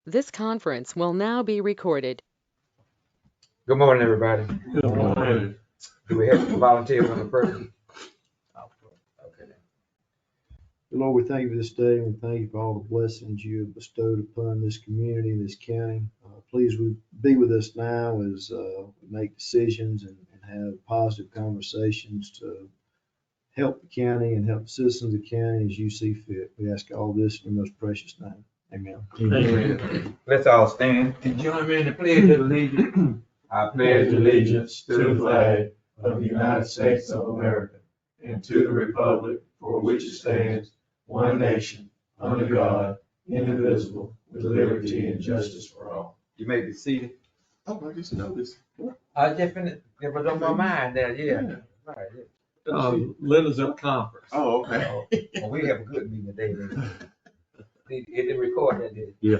This conference will now be recorded. Good morning, everybody. Good morning. Do we have some volunteers on the program? Okay. Lord, we thank you for this day, and we thank you for all the blessings you have bestowed upon this community, this county. Please be with us now as we make decisions and have positive conversations to help the county and help the citizens of the county as you see fit. We ask all this in your most precious name. Amen. Amen. Let's all stand and join me in the pledge of allegiance. I pledge allegiance to the flag of the United States of America and to the republic for which it stands, one nation, under God, indivisible, with liberty and justice for all. You may be seated. Oh, I just noticed. I just finished, it was on my mind there, yeah. Right, yeah. Linda's at a conference. Oh, okay. Well, we have a good meeting today, then. It didn't record that, did it? Yeah.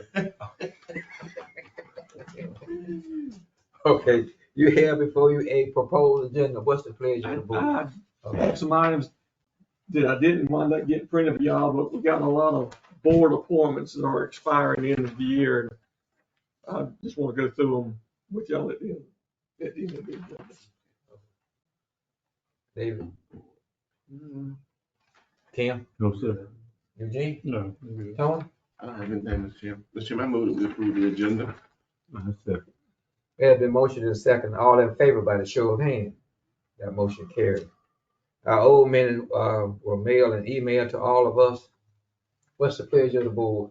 Okay, you have before you a proposed agenda. What's the pledge of the board? I have some items that I didn't wind up getting printed for y'all, but we got a lot of board appointments that are expiring the end of the year. And I just want to go through them with y'all at the end of the agenda. David? Tim? No, sir. Eugene? No. Tony? I don't have anything, Mr. Chairman. Mr. Chairman, I move that we approve the agenda. There has been motion and second. All in favor by the show of hands. That motion carried. Our old men were mailed and emailed to all of us. What's the pleasure of the board?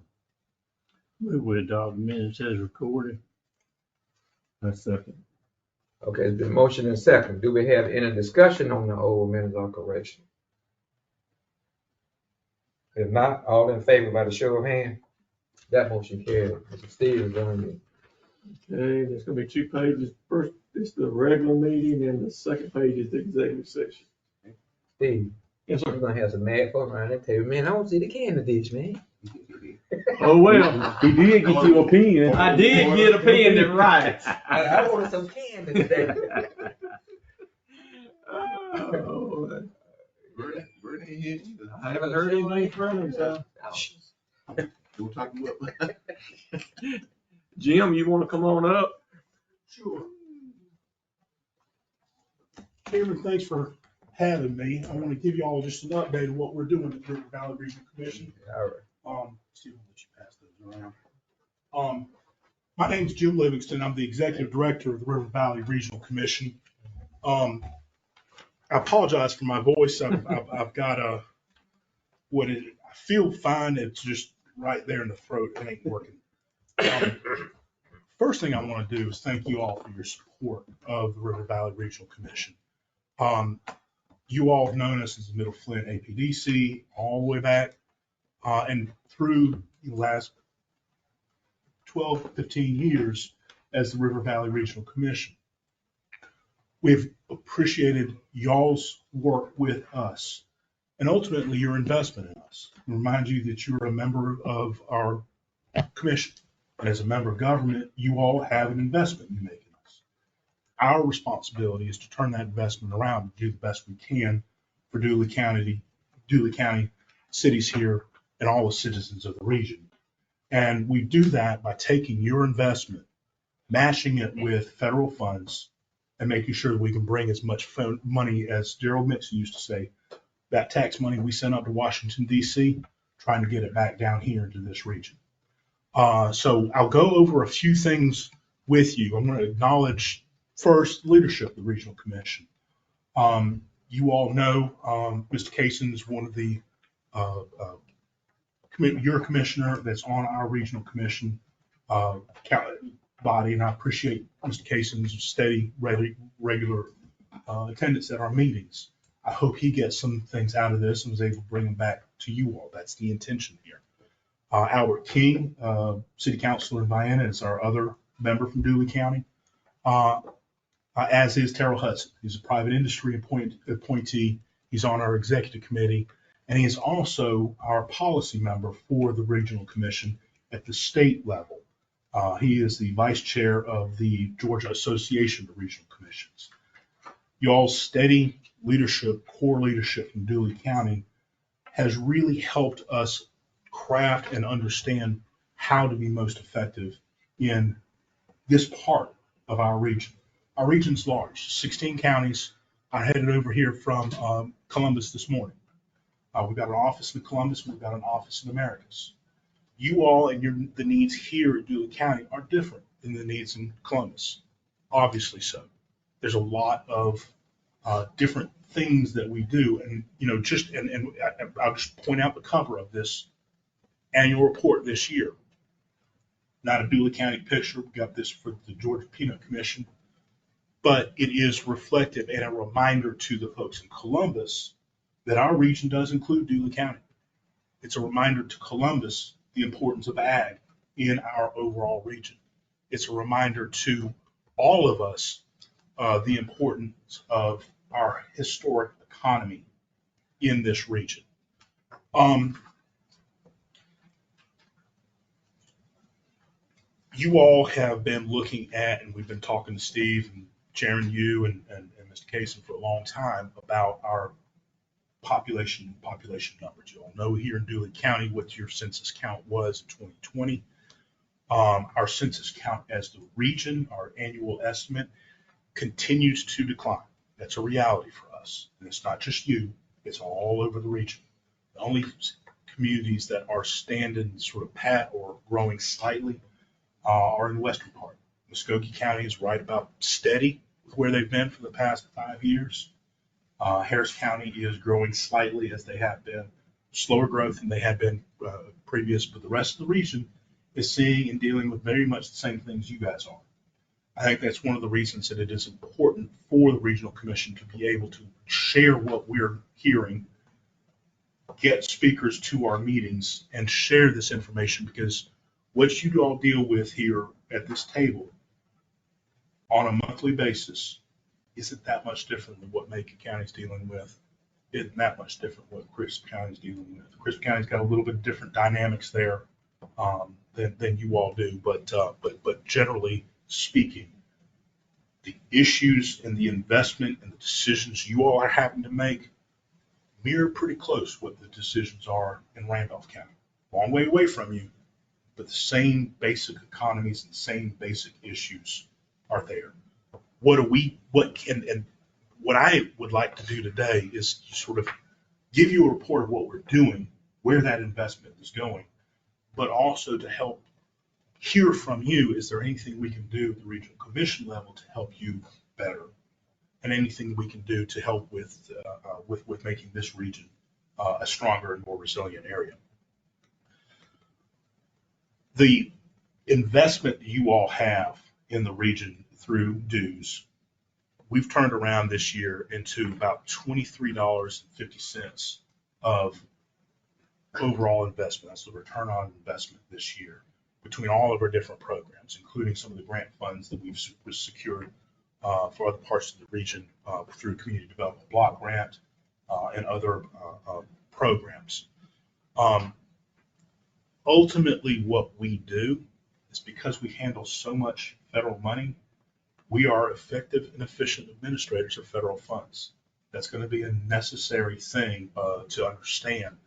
We adopt minutes as recorded. That's second. Okay, it's been motion and second. Do we have any discussion on the old minutes or correction? If not, all in favor by the show of hands. That motion carried. Mr. Stevens on you. Okay, there's gonna be 2 pages. First is the regular meeting, and the second page is the executive session. Steve, Yes, we're sir. gonna have some mad folk around that table. Man, I don't see the candy dish, man. Oh, well, he did get you a pen. I did get a pen that writes. I wanted some candy today. Oh, Bird ain't here either. I haven't heard anything from him, so. We'll talk you up. Jim, you wanna come on up? Sure. Chairman, thanks for having me. I want to give you all just an update of what we're doing at River Valley Regional Commission. All right. Steve, I'll let you pass those around. My name's Jim Livingston. I'm the Executive Director of the River Valley Regional Commission. I apologize for my voice. I've got I feel fine. It's just right there in the throat. It ain't working. First thing I want to do is thank you all for your support of the River Valley Regional Commission. You all have known us as the Middle Flint APDC all the way back, and through the last 12, 15 years as the River Valley Regional Commission. We've appreciated y'all's work with us and ultimately your investment in us. I remind you that you're a member of our commission. And as a member of government, you all have an investment you make in us. Our responsibility is to turn that investment around and do the best we can for Dooley County, cities here, and all the citizens of the region. And we do that by taking your investment, matching it with federal funds, and making sure that we can bring as much money, as Gerald Mixon used to say, that tax money we sent up to Washington, D.C., trying to get it back down here into this region. So I'll go over a few things with you. I'm going to acknowledge first leadership of the Regional Commission. You all know Mr. Kaysen is one of the your commissioner that's on our regional commission body, and I appreciate Mr. Kaysen's steady, regular attendance at our meetings. I hope he gets some things out of this and was able to bring them back to you all. That's the intention here. Albert King, City Councilor in Vienna, is our other member from Dooley County, as is Terrell Hudson. He's a private industry appointee. He's on our executive committee, and he is also our policy member for the Regional Commission at the state level. He is the vice chair of the Georgia Association of Regional Commissions. Y'all's steady leadership, core leadership in Dooley County has really helped us craft and understand how to be most effective in this part of our region. Our region's large, 16 counties. I headed over here from Columbus this morning. We've got an office in Columbus, and we've got an office in Americus. You all and the needs here at Dooley County are different than the needs in Columbus, obviously so. There's a lot of different things that we do, and I'll just point out the cover of this annual report this year. Not a Dooley County picture. We got this for the Georgia Peanut Commission, but it is reflective and a reminder to the folks in Columbus that our region does include Dooley County. It's a reminder to Columbus the importance of ag in our overall region. It's a reminder to all of us the importance of our historic economy in this region. You all have been looking at, and we've been talking to Steve and Chairman Yu and Mr. Kaysen for a long time about our population numbers. You all know here in Dooley County what your census count was in 2020. Our census count as the region, our annual estimate, continues to decline. That's a reality for us. And it's not just you, it's all over the region. The only communities that are standing sort of pat or growing slightly are in the western part. Muskogee County is right about steady with where they've been for the past 5 years. Harris County is growing slightly as they have been, slower growth than they had been previous, but the rest of the region is seeing and dealing with very much the same things you guys are. I think that's one of the reasons that it is important for the Regional Commission to be able to share what we're hearing, get speakers to our meetings, and share this information, because what you all deal with here at this table on a monthly basis isn't that much different than what Macon County's dealing with. Isn't that much different what Crisp County's dealing with. Crisp County's got a little bit different dynamics there than you all do, but generally speaking, the issues and the investment and the decisions you all are having to make mirror pretty close what the decisions are in Randolph County. Long way away from you, but the same basic economies and same basic issues are there. What I would like to do today is sort of give you a report of what we're doing, where that investment is going, but also to help hear from you, is there anything we can do at the Regional Commission level to help you better? And anything we can do to help with making this region a stronger and more resilient area. The investment you all have in the region through dues, we've turned around this year into about $23.50 of overall investment. That's the return on investment this year between all of our different programs, including some of the grant funds that we've secured for other parts of the region through Community Development Block Grant and other programs. Ultimately, what we do is, because we handle so much federal money, we are effective and efficient administrators of federal funds. That's going to be a necessary thing to understand.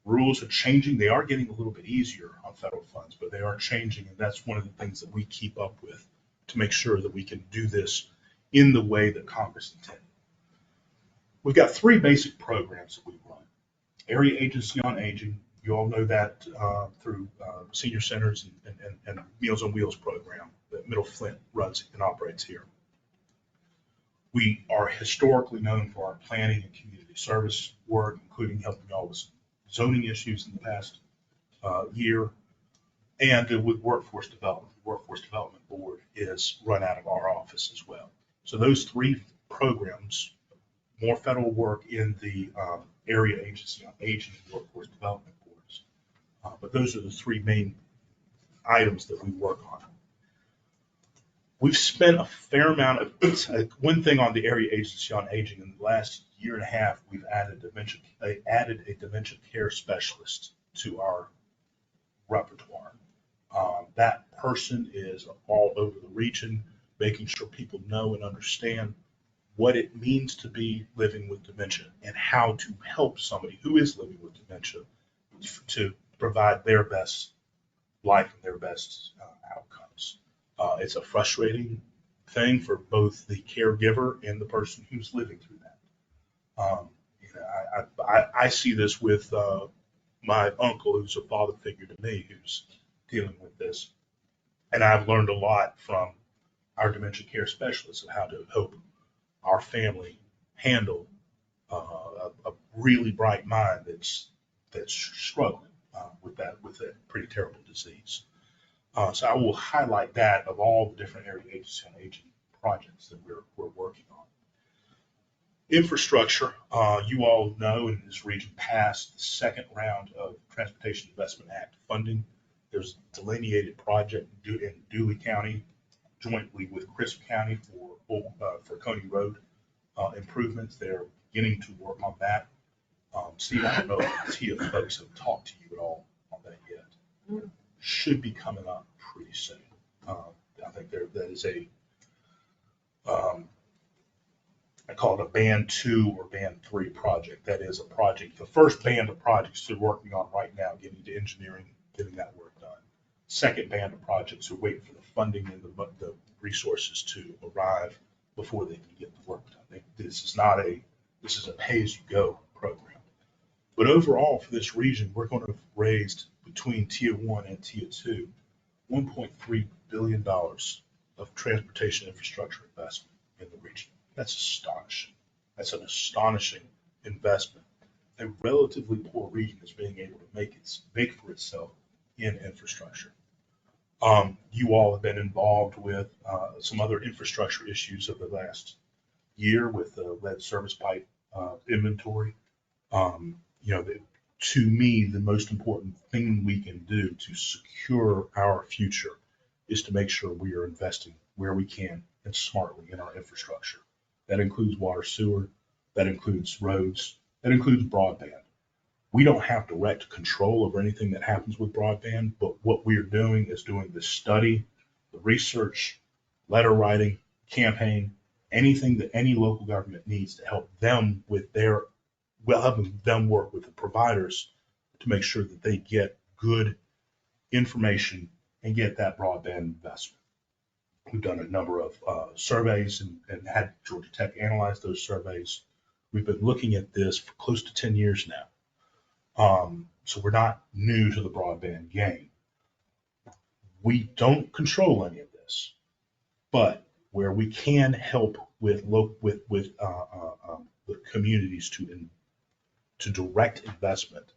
Rules are changing. They are getting a little bit easier on federal funds, but they are changing, and that's one of the things that we keep up with to make sure that we can do this in the way that Congress intended. We've got 3 basic programs that we run. Area Agency on Aging, you all know that through senior centers and Meals on Wheels program that Middle Flint runs and operates here. We are historically known for our planning and community service work, including helping y'all with zoning issues in the past year, and with workforce development. The Workforce Development Board is run out of our office as well. So those 3 programs, more federal work in the Area Agency on Aging and Workforce Development Boards. But those are the 3 main items that we work on. We've spent a fair amount of, one thing on the Area Agency on Aging, in the last year and a half, we've added a dementia care specialist to our repertoire. That person is all over the region, making sure people know and understand what it means to be living with dementia and how to help somebody who is living with dementia to provide their best life and their best outcomes. It's a frustrating thing for both the caregiver and the person who's living through that. I see this with my uncle, who's a father figure to me, who's dealing with this. And I've learned a lot from our dementia care specialists of how to help our family handle a really bright mind that's struggling with that pretty terrible disease. So I will highlight that of all the different area agency on aging projects that we're working on. Infrastructure, you all know, in this region passed the second round of Transportation Investment Act funding. There's a delineated project in Dooley County jointly with Crisp County for Coney Road improvements. They're beginning to work on that. Steve, I don't know if TIA folks have talked to you at all on that yet. Should be coming up pretty soon. I think that is I call it a band 2 or band 3 project. That is a project, the first band of projects they're working on right now, getting to engineering, getting that work done. Second band of projects are waiting for the funding and the resources to arrive before they can get the work done. This is a pay-as-you-go program. But overall, for this region, we're going to have raised between Tier 1 and Tier 2, $1.3 billion of transportation infrastructure investment in the region. That's astonishing. That's an astonishing investment. A relatively poor region is being able to make for itself in infrastructure. You all have been involved with some other infrastructure issues of the last year with the lead service pipe inventory. To me, the most important thing we can do to secure our future is to make sure we are investing where we can and smartly in our infrastructure. That includes water, sewer, that includes roads, that includes broadband. We don't have direct control over anything that happens with broadband, but what we're doing is doing the study, the research, letter writing, campaign, anything that any local government needs to help them with helping them work with the providers to make sure that they get good information and get that broadband investment. We've done a number of surveys and had Georgia Tech analyze those surveys. We've been looking at this for close to 10 years now. So we're not new to the broadband game. We don't control any of this, but where we can help with communities to direct investment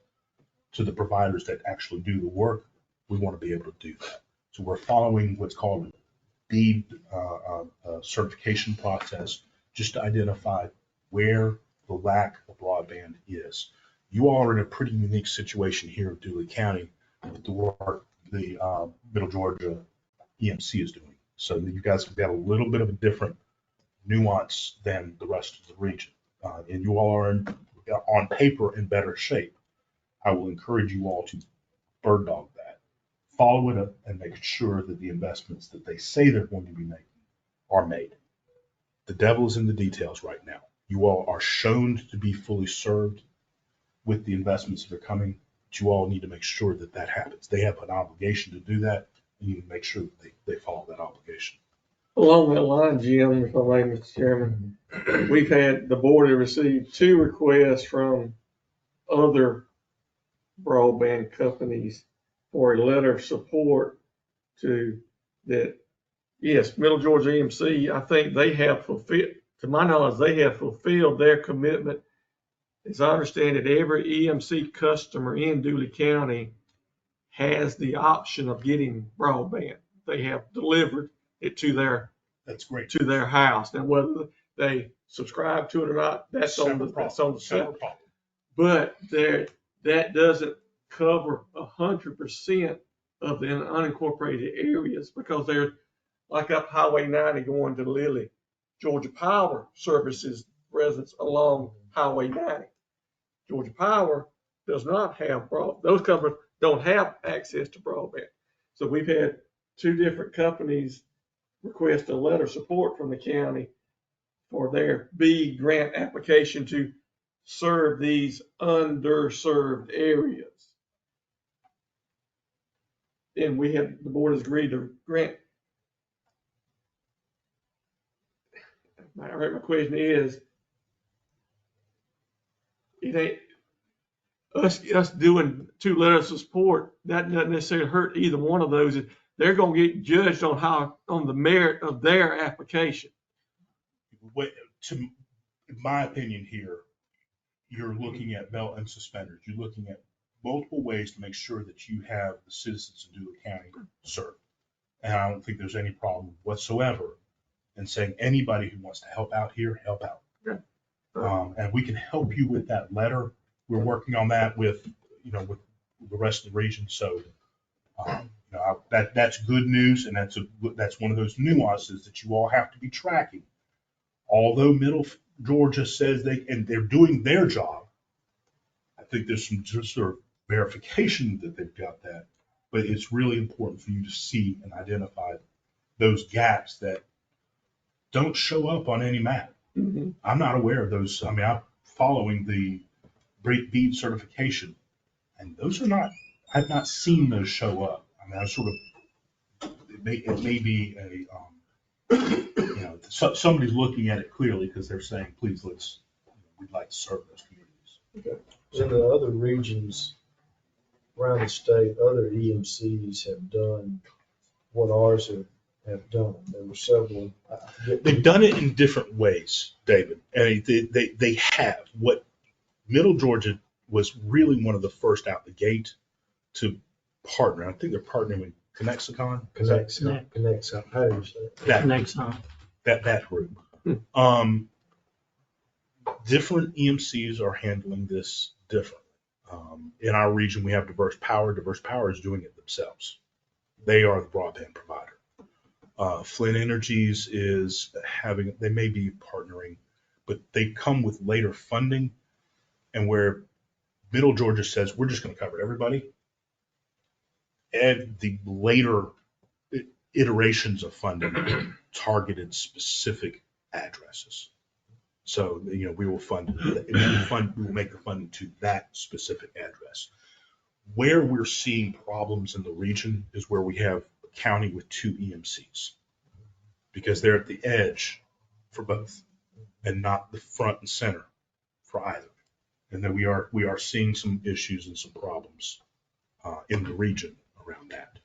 to the providers that actually do the work, we want to be able to do that. So we're following what's called BEAD certification process, just to identify where the lack of broadband is. You all are in a pretty unique situation here in Dooley County with the work the Middle Georgia EMC is doing. So you guys have got a little bit of a different nuance than the rest of the region. And you all are on paper in better shape. I will encourage you all to bird dog that. Follow it up and make sure that the investments that they say they're going to be making are made. The devil is in the details right now. You all are shown to be fully served with the investments that are coming, but you all need to make sure that that happens. They have an obligation to do that, and you need to make sure that they follow that obligation. Along that line, Jim, if I may, Mr. Chairman, we've had, the board has received 2 requests from other broadband companies for a letter of support to that. Yes, Middle Georgia EMC, I think they have fulfilled, to my knowledge, they have fulfilled their commitment. As I understand it, every EMC customer in Dooley County has the option of getting broadband. They have delivered it to their That's great. to their house. Now, whether they subscribe to it or not, that's on the separate. But that doesn't cover 100% of the unincorporated areas, because they're like up Highway 90 going to Lilly. Georgia Power services residents along Highway 90. Georgia Power does not have those companies don't have access to broadband. So we've had 2 different companies request a letter of support from the county for their BEAD grant application to serve these underserved areas. and the board has agreed to grant. My question is, it ain't, us doing 2 letters of support, that doesn't necessarily hurt either one of those. They're gonna get judged on the merit of their application. In my opinion here, you're looking at belt and suspenders. You're looking at multiple ways to make sure that you have the citizens of Duluth County served. And I don't think there's any problem whatsoever in saying anybody who wants to help out here, help out. Yeah. And we can help you with that letter. We're working on that with the rest of the region. So, that's good news. And that's one of those nuances that you all have to be tracking. Although Middle Georgia says they're doing their job, I think there's some sort of verification that they've got that, but it's really important for you to see and identify those gaps that don't show up on any map. Mm-hmm. I'm not aware of those. I mean, I'm following the BEAD certification, and those are not, I've not seen those show up. I mean, it may be somebody's looking at it clearly because they're saying, please, we'd like to serve those communities. In the other regions around the state, other EMCs have done what ours have done. There were several. They've done it in different ways, David. And they have. What Middle Georgia was really one of the first out the gate to partner. I think they're partnering with Connexicon. Connexicon. How do you say it? That group. Different EMCs are handling this differently. In our region, we have Diverse Power. Diverse Power is doing it themselves. They are the broadband provider. Flint Energies they may be partnering, but they come with later funding, and where Middle Georgia says, we're just going to cover everybody, and the later iterations of funding targeted specific addresses. So, we will we will make the funding to that specific address. Where we're seeing problems in the region is where we have a county with 2 EMCs, because they're at the edge for both and not the front and center for either. And then we are seeing some issues and some problems in the region around that.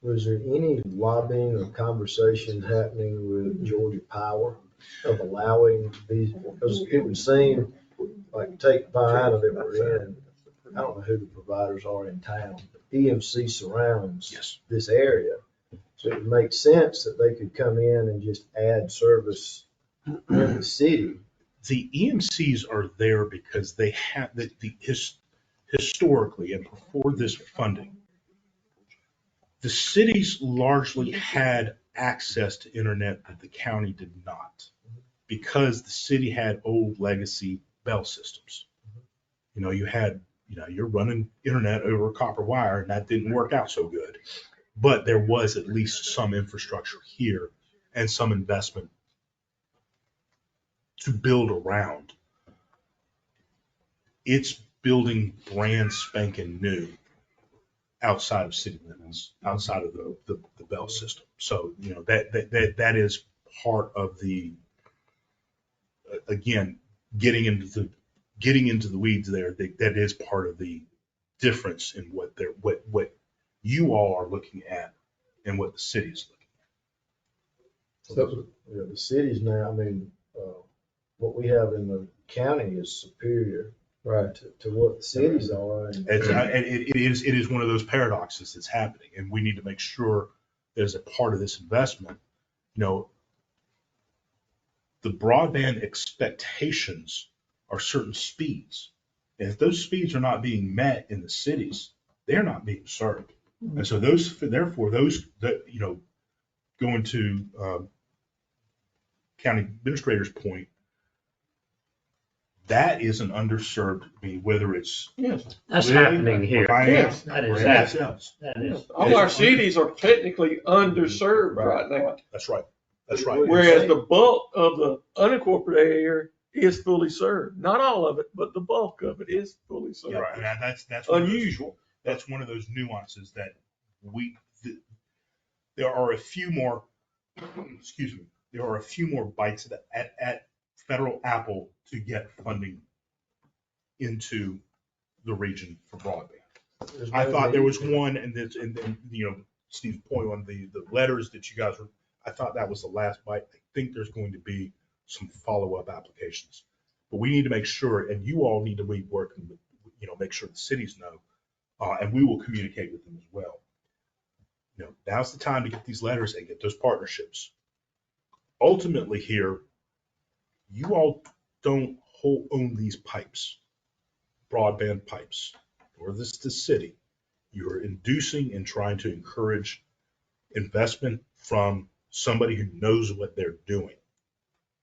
Was there any lobbying or conversation happening with Georgia Power of allowing these? Because it would seem like take Vienna that we're in, I don't know who the providers are in town, but EMC surrounds this area. So it would make sense that they could come in and just add service in the city. The EMCs are there because they have historically and before this funding, the cities largely had access to internet that the county did not, because the city had old legacy bell systems. You're running internet over copper wire, and that didn't work out so good. But there was at least some infrastructure here and some investment to build around. It's building brand spanking new outside of city limits, outside of the bell system. So, that is part of the, again, getting into the weeds there. That is part of the difference in what you all are looking at and what the city is looking at. So, the cities now, what we have in the county is superior, right, to what the cities are. It is one of those paradoxes that's happening, and we need to make sure that as a part of this investment, the broadband expectations are certain speeds. And if those speeds are not being met in the cities, they're not being served. And so those that, going to county administrator's point, that is an underserved, whether it's That's happening here. Yes. That is happening. That is. All our cities are technically underserved right now. That's right. That's right. Whereas the bulk of the unincorporated area is fully served. Not all of it, but the bulk of it is fully served. Right. And that's unusual. That's one of those nuances that there are a few more, excuse me, there are a few more bites at federal apple to get funding into the region for broadband. I thought there was one, and Steve's point on the letters that you guys were, I thought that was the last bite. I think there's going to be some follow-up applications. But we need to make sure, and you all need to be working with, make sure the cities know, and we will communicate with them as well. Now's the time to get these letters and get those partnerships. Ultimately here, you all don't own these pipes, broadband pipes, or the city. You are inducing and trying to encourage investment from somebody who knows what they're doing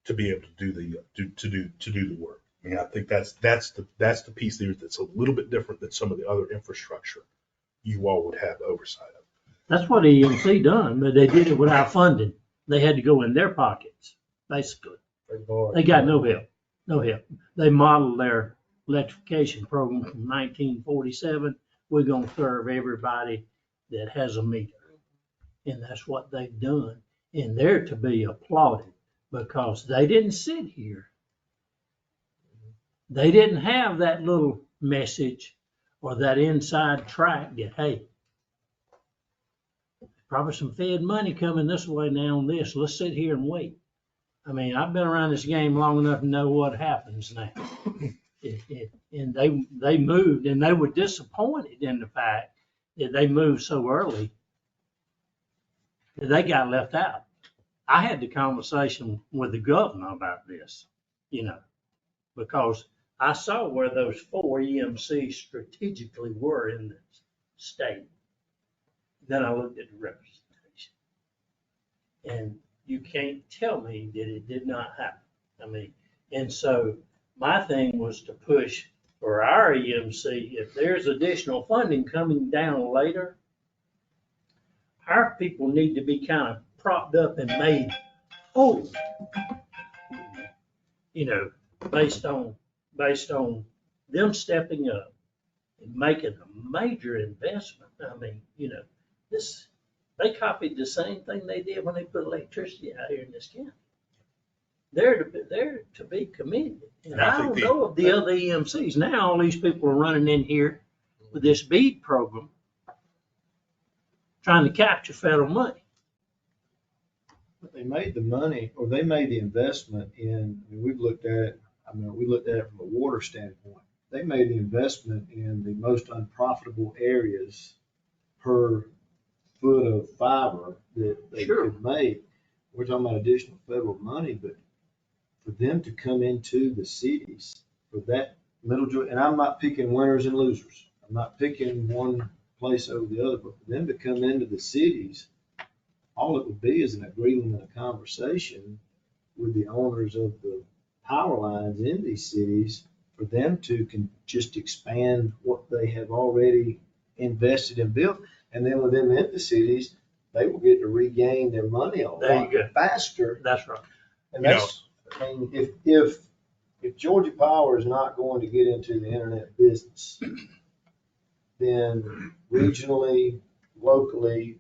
to be able to do the work. I mean, I think that's the piece there that's a little bit different than some of the other infrastructure you all would have oversight of. That's what EMC done, but they did it without funding. They had to go in their pockets, basically. They got no help, no help. They modeled their electrification program from 1947. We're gonna serve everybody that has a meter. And that's what they've done. And they're to be applauded because they didn't sit here. They didn't have that little message or that inside track that, hey, probably some Fed money coming this way now on this. Let's sit here and wait. I mean, I've been around this game long enough to know what happens now. And they moved, and they were disappointed in the fact that they moved so early that they got left out. I had the conversation with the governor about this, because I saw where those 4 EMCs strategically were in the state. Then I looked at the representation. And you can't tell me that it did not happen. I mean, and so my thing was to push for our EMC, if there's additional funding coming down later, our people need to be kind of propped up and made whole, based on them stepping up and making a major investment. I mean, they copied the same thing they did when they put electricity out here in this county. They're to be commended. And I don't know of the other EMCs. Now all these people are running in here with this BEAD program trying to capture federal money. But they made the money, or they made the investment in, we've looked at it, we looked at it from a water standpoint. They made the investment in the most unprofitable areas per foot of fiber that they could make. We're talking about additional federal money, but for them to come into the cities, for that middle, and I'm not picking winners and losers. I'm not picking one place over the other, but for them to come into the cities, all it would be is an agreement and a conversation with the owners of the power lines in these cities for them to just expand what they have already invested and built. And then with them in the cities, they will get to regain their money a lot faster. That's right. And that's, if Georgia Power is not going to get into the internet business, then regionally, locally,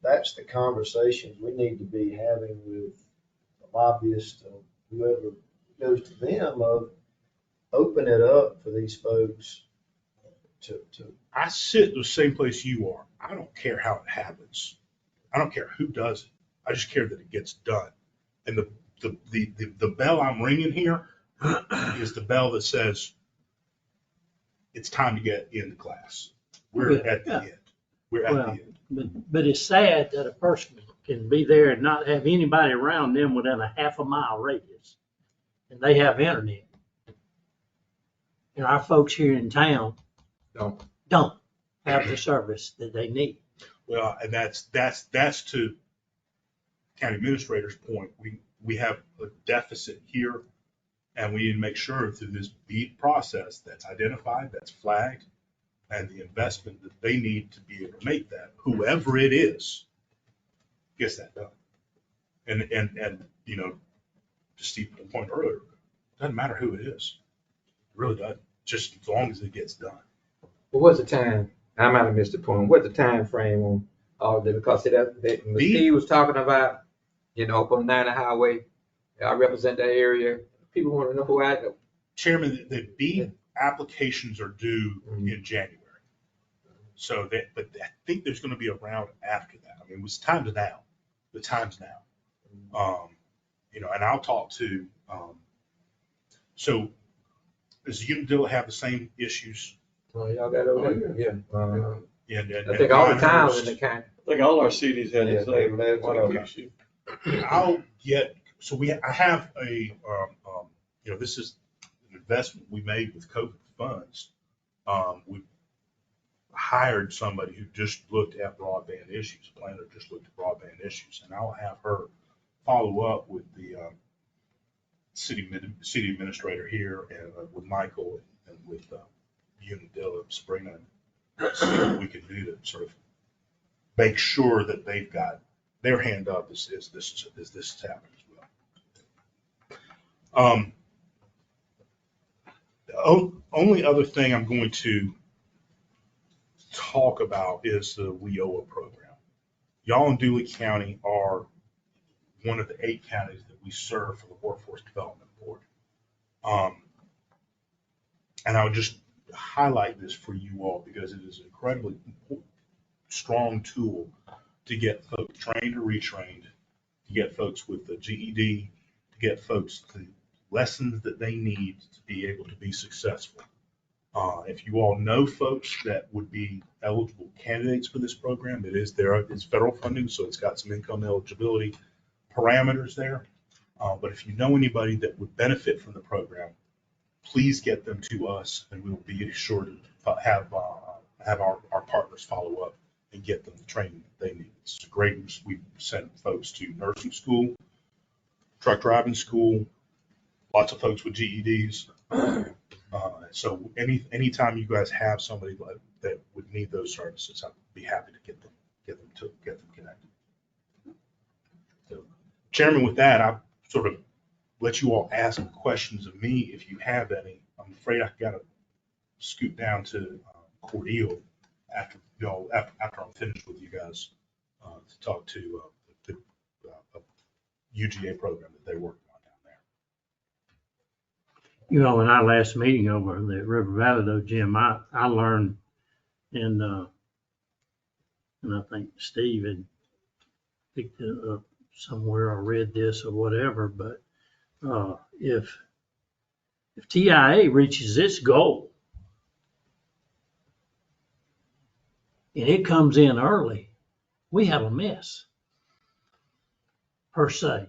that's the conversations we need to be having with the lobbyists or whoever goes to them of open it up for these folks to. I sit in the same place you are. I don't care how it happens. I don't care who does it. I just care that it gets done. And the bell I'm ringing here is the bell that says it's time to get into class. We're at the end. We're at the end. But it's sad that a person can be there and not have anybody around them within a half a mile radius, and they have internet. And our folks here in town don't have the service that they need. Well, and that's to county administrator's point. We have a deficit here, and we need to make sure through this BEAD process that's identified, that's flagged, and the investment that they need to be able to make that, whoever it is, gets that done. And to Steve's point earlier, it doesn't matter who it is. It really doesn't, just as long as it gets done. Well, what's the time? I might have missed the point. What's the time frame All of it, because see that when B- Steve was talking about, up on 90 Highway, I represent that area. People want to know who I know. Chairman, the B applications are due Mhm. in January. So that, but I think there's going to be a round after that. I mean, it was time's now. The time's now. And I'll talk to, so does Unadilla have the same issues? Oh, y'all got over there? Yeah. And I think all the towns Pinehurst? in the county. I think all our cities had Yeah, the same last one of them. issue. I'll get, I have this is an investment we made with COVID funds. We hired somebody who just looked at broadband issues, a planner just looked at broadband issues, and I'll have her follow up with the city administrator here and with Michael and with Unadilla, Sabrina, and see what we can do to sort of make sure that they've got their hand up as this is happening as well. The only other thing I'm going to talk about is the WIOA program. Y'all in Dooly County are one of the 8 counties that we serve for the Workforce Development Board. And I would just highlight this for you all because it is an incredibly strong tool to get folks trained or retrained, to get folks with the GED, to get folks the lessons that they need to be able to be successful. If you all know folks that would be eligible candidates for this program, it's federal funding, so it's got some income eligibility parameters there. But if you know anybody that would benefit from the program, please get them to us, and we will be sure to have our partners follow up and get them the training that they need. It's great. We send folks to nursing school, truck driving school, lots of folks with GEDs. So anytime you guys have somebody that would need those services, I'd be happy to get them connected. So, Chairman, with that, I sort of let you all ask questions of me if you have any. I'm afraid I got to scoot down to Cordele after I'm finished with you guys to talk to the UGA program that they're working on down there. In our last meeting over in the River Valley though, Jim, I learned, and I think Steve had picked it up somewhere or read this or whatever, but if TIA reaches its goal and it comes in early, we have a mess per se.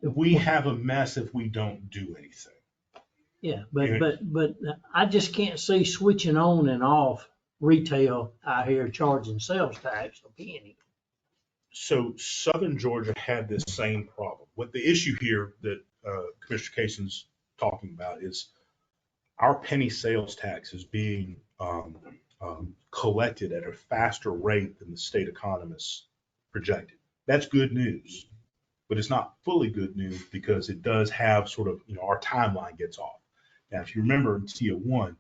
We have a mess if we don't do anything. Yeah, but I just can't see switching on and off retail out here charging sales tax a penny. So Southern Georgia had this same problem. What the issue here that Commissioner Cason's talking about is our penny sales tax is being collected at a faster rate than the state economists projected. That's good news, but it's not fully good news because it does have sort of, our timeline gets off. Now, if you remember in TIA 1,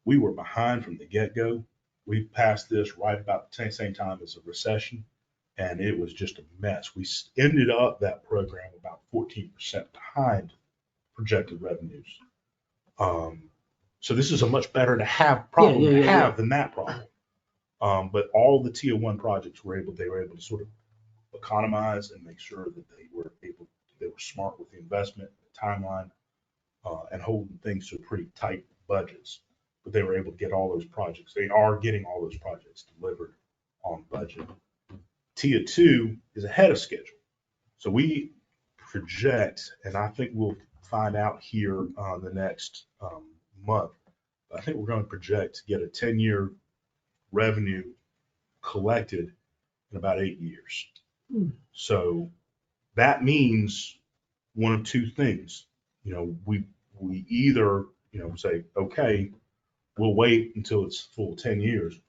we were behind from the get-go. We passed this right about the same time as a recession, and it was just a mess. We ended up that program about 14% behind projected revenues. So this is a much better to have problem to have than that problem. But all the TIA 1 projects they were able to sort of economize and make sure that they were smart with the investment, the timeline, and holding things to pretty tight budgets. But they were able to get all those projects. They are getting all those projects delivered on budget. TIA 2 is ahead of schedule. So we project, and I think we'll find out here the next month, I think we're going to project to get a 10-year revenue collected in about 8 years. So that means one of two things. We either, say, okay, we'll wait until it's full 10 years,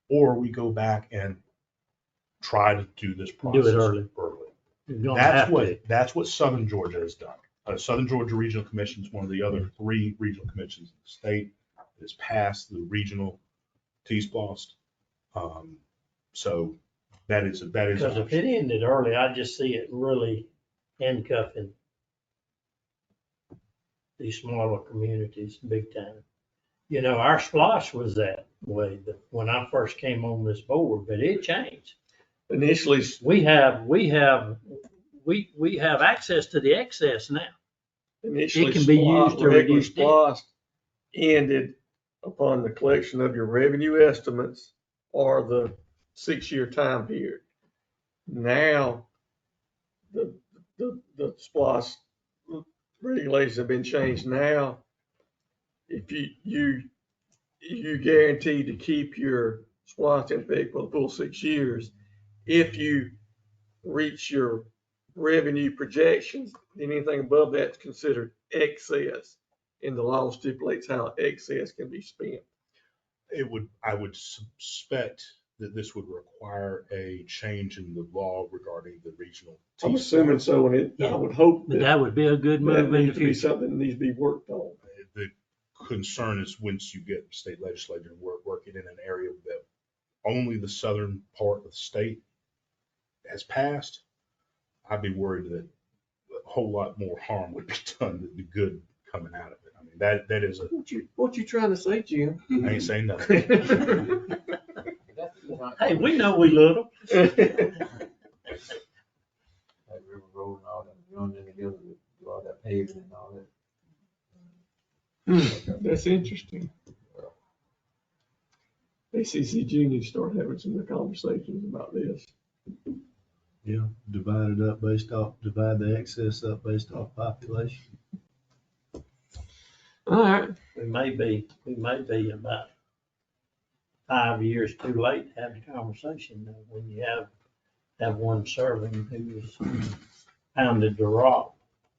or we go back and try to do this process Do it early. That's what Southern Georgia has done. Southern Georgia Regional Commission is one of the other 3 regional commissions in the state that has passed the regional T-SPLOST. So That is an Because if option. it ended early, I just see it really handcuffing these smaller communities big time. You know, our SPOS was that way when I first came on this board, but it changed. Initially, We have access to the excess now. initially, It can be used to regular reduce debt. SPOS ended upon the collection of your revenue estimates or the 6-year time period. Now, the SPOS regulations have been changed. Now, if you guaranteed to keep your SPOS in effect for the full 6 years. If you reach your revenue projections, anything above that's considered excess, and the law stipulates how excess can be spent. I would suspect that this would require a change in the law regarding the regional. I'm assuming so, and I would hope But that that would be a good that move in the needs to be future. something that needs to be worked on. The concern is once you get state legislature working in an area that only the southern part of the state has passed, I'd be worried that a whole lot more harm would be done than the good coming out of it. I mean, that is a, What you trying to say, Jim? I ain't saying nothing. Hey, we know we little. That River Road and all that, running together, do all that paving and all that. That's interesting. ACCG needs to start having some conversations about this. Yeah, divide the excess up based off population. All right. We may be about 5 years too late to have the conversation though, when you have one serving who is pounded the rock,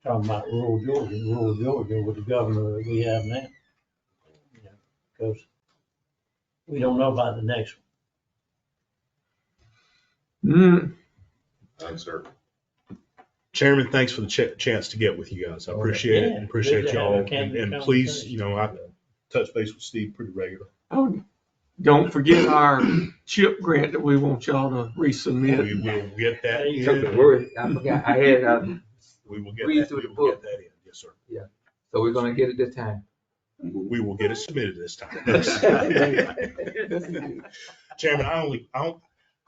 talking about rural Georgia with the governor that we have now. You know, because we don't know about the next one. Mm. Thanks, sir. Chairman, thanks for the chance to get with you guys. I appreciate it. Yeah, Appreciate good to y'all. have a candid And please, conversation. I touch base with Steve pretty regular. Oh, don't forget our CHIP grant that we want y'all to resubmit. We will get that Hey, Something in. worried, I forgot, I had, We will get read that, through we the will book. get that in. Yes, sir. so we're gonna get it this time. We will get it submitted this time. Yes. Chairman,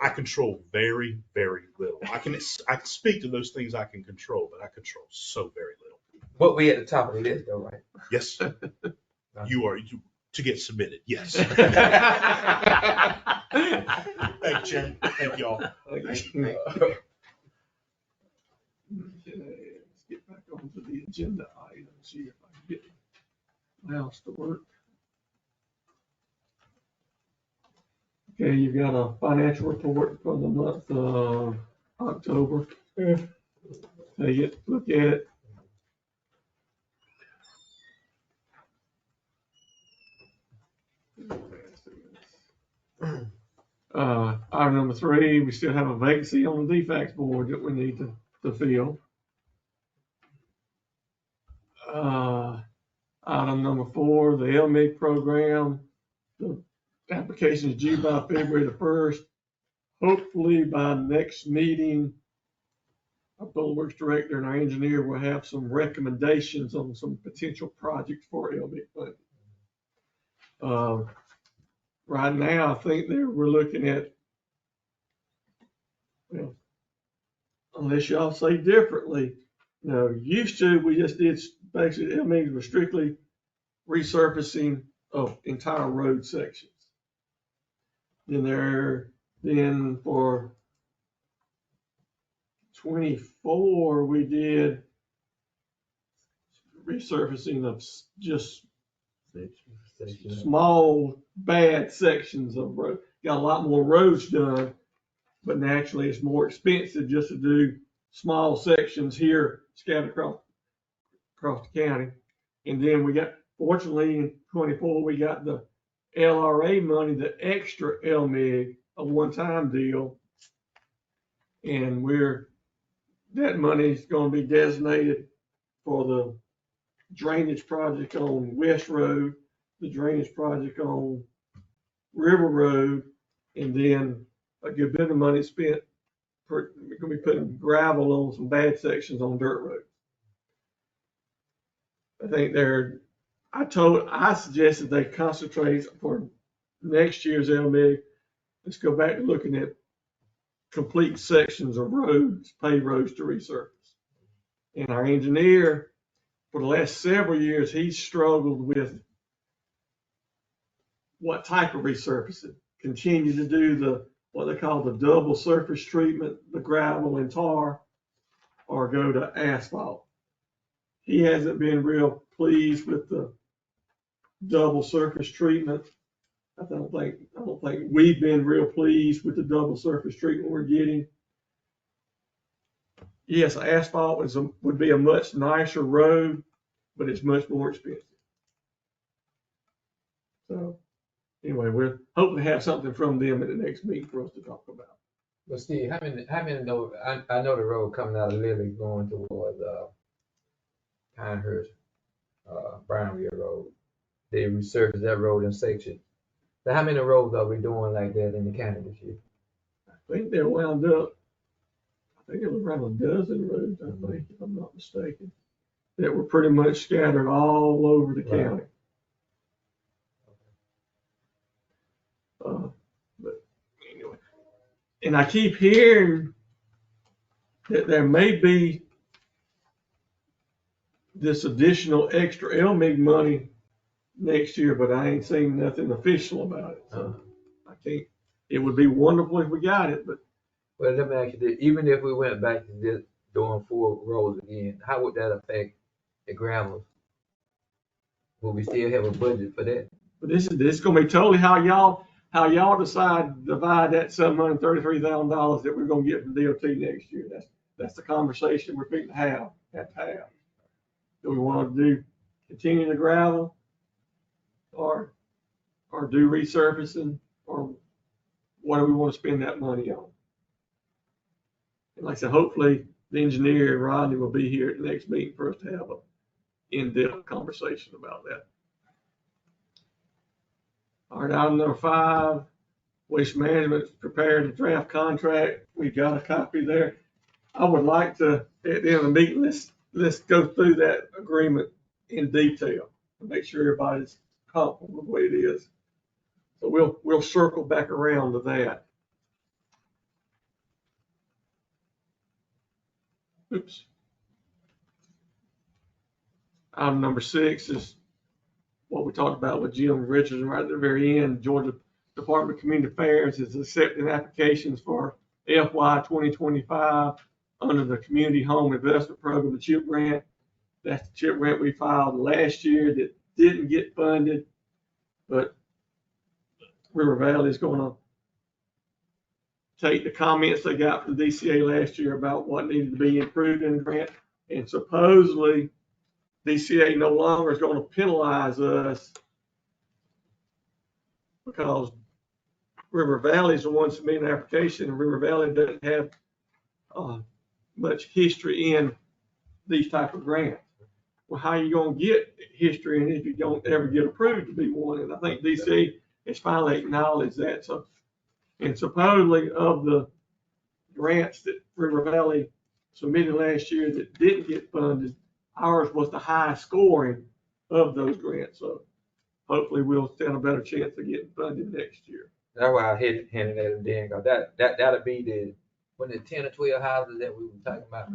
I control very, very little. I can speak to those things I can control, but I control so very little. But we at the top of the list though, right? Yes, you are to get submitted. Yes. Okay, Thank you, Chairman. Thank you all. let's get back onto the agenda items, see if I can get the mouse to work. Okay, you've got a financial report for the month of October. Take it, look at it. Item number 3, we still have a vacancy on the DFAX board that we need to fill. Item number 4, the LMIG program, the application is due by February the 1st. Hopefully by next meeting, our Public Works Director and our engineer will have some recommendations on some potential projects for LMIG funding. Right now, I think we're looking at, well, unless y'all say differently, used to, we just did, basically, LMIG was strictly resurfacing of entire road sections. Then for 24, we did resurfacing of just small, bad sections of road. Got a lot more roads done, but naturally it's more expensive just to do small sections here scattered across the county. And then fortunately in 24, we got the LRA money, the extra LMIG, a one-time deal. And that money is going to be designated for the drainage project on West Road, the drainage project on River Road, and then a good bit of money spent. We're gonna be putting gravel on some bad sections on dirt roads. I think I suggested they concentrate for next year's LMIG. Let's go back to looking at complete sections of roads, paved roads to resurface. And our engineer, for the last several years, he's struggled with what type of resurfacing. Continue to do what they call the double surface treatment, the gravel and tar, or go to asphalt. He hasn't been real pleased with the double surface treatment. I don't think we've been real pleased with the double surface treatment we're getting. Yes, asphalt would be a much nicer road, but it's much more expensive. So anyway, we'll hopefully have something from them at the next meeting for us to talk about. But Steve, how many know, I know the road coming out of Lily going towards, Pinehurst, Brownville Road. They resurfaced that road in section. So how many roads are we doing like that in the county this year? I think they're wound up. I think it was around a dozen roads, I think, if I'm not mistaken, that were pretty much scattered all over the county. But anyway, and I keep hearing that there may be this additional extra LMIG money next year, but I ain't seen nothing official about it. So I can't. It would be wonderful if we got it, but. Well, let me ask you this. Even if we went back to this, doing 4 roads again, how would that affect the gravel? Will we still have a budget for that? But this is gonna be totally how y'all decide to divide that $733,000 that we're gonna get from DOT next year. That's the conversation we're going to have. Do we want to continue the gravel, or do resurfacing, or what do we want to spend that money on? And like I said, hopefully the engineer, Rodney, will be here at the next meeting for us to have an in-depth conversation about that. All right, item number 5, Waste Management prepared a draft contract. We got a copy there. I would like to, at the end of the meeting, let's go through that agreement in detail and make sure everybody's comfortable with the way it is. So we'll circle back around to that. Oops. Item number 6 is what we talked about with Jim Richardson right at the very end. Georgia Department of Community Affairs is accepting applications for FY 2025 under the Community Home Investment Program, the CHIP grant. That's the CHIP grant we filed last year that didn't get funded, but River Valley is going to take the comments they got from the DCA last year about what needed to be improved in the grant, and supposedly DCA no longer is going to penalize us because River Valley is the one submitting an application, and River Valley doesn't have much history in these type of grants. Well, how are you going to get history in if you don't ever get approved to be one? And I think DCA has finally acknowledged that. So, and supposedly of the grants that River Valley submitted last year that didn't get funded, ours was the highest scoring of those grants. So hopefully we'll stand a better chance of getting funded next year. That's why I handed that to Dan, because that'll be the 10 or 12 houses that we were talking about,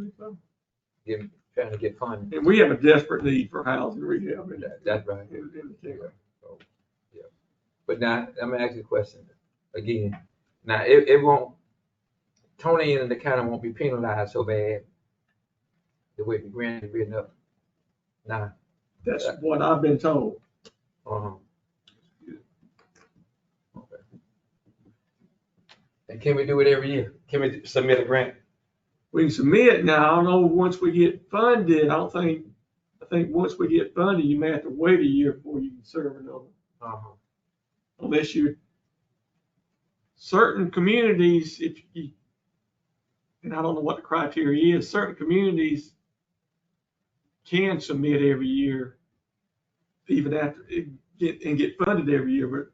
trying to get funded. And we have a desperate need for housing rehab. That's right. In the county. So, yeah. But now, let me ask you a question again. Now, it won't, Tony and the county won't be penalized so bad the way the grant is written up. Nah. That's what I've been told. Okay. And can we do it every year? Can we submit a grant? We can submit now. I don't know once we get funded. I think once we get funded, you may have to wait a year before you can serve another. Unless certain communities, and I don't know what the criteria is, certain communities can submit every year, even after get funded every year. But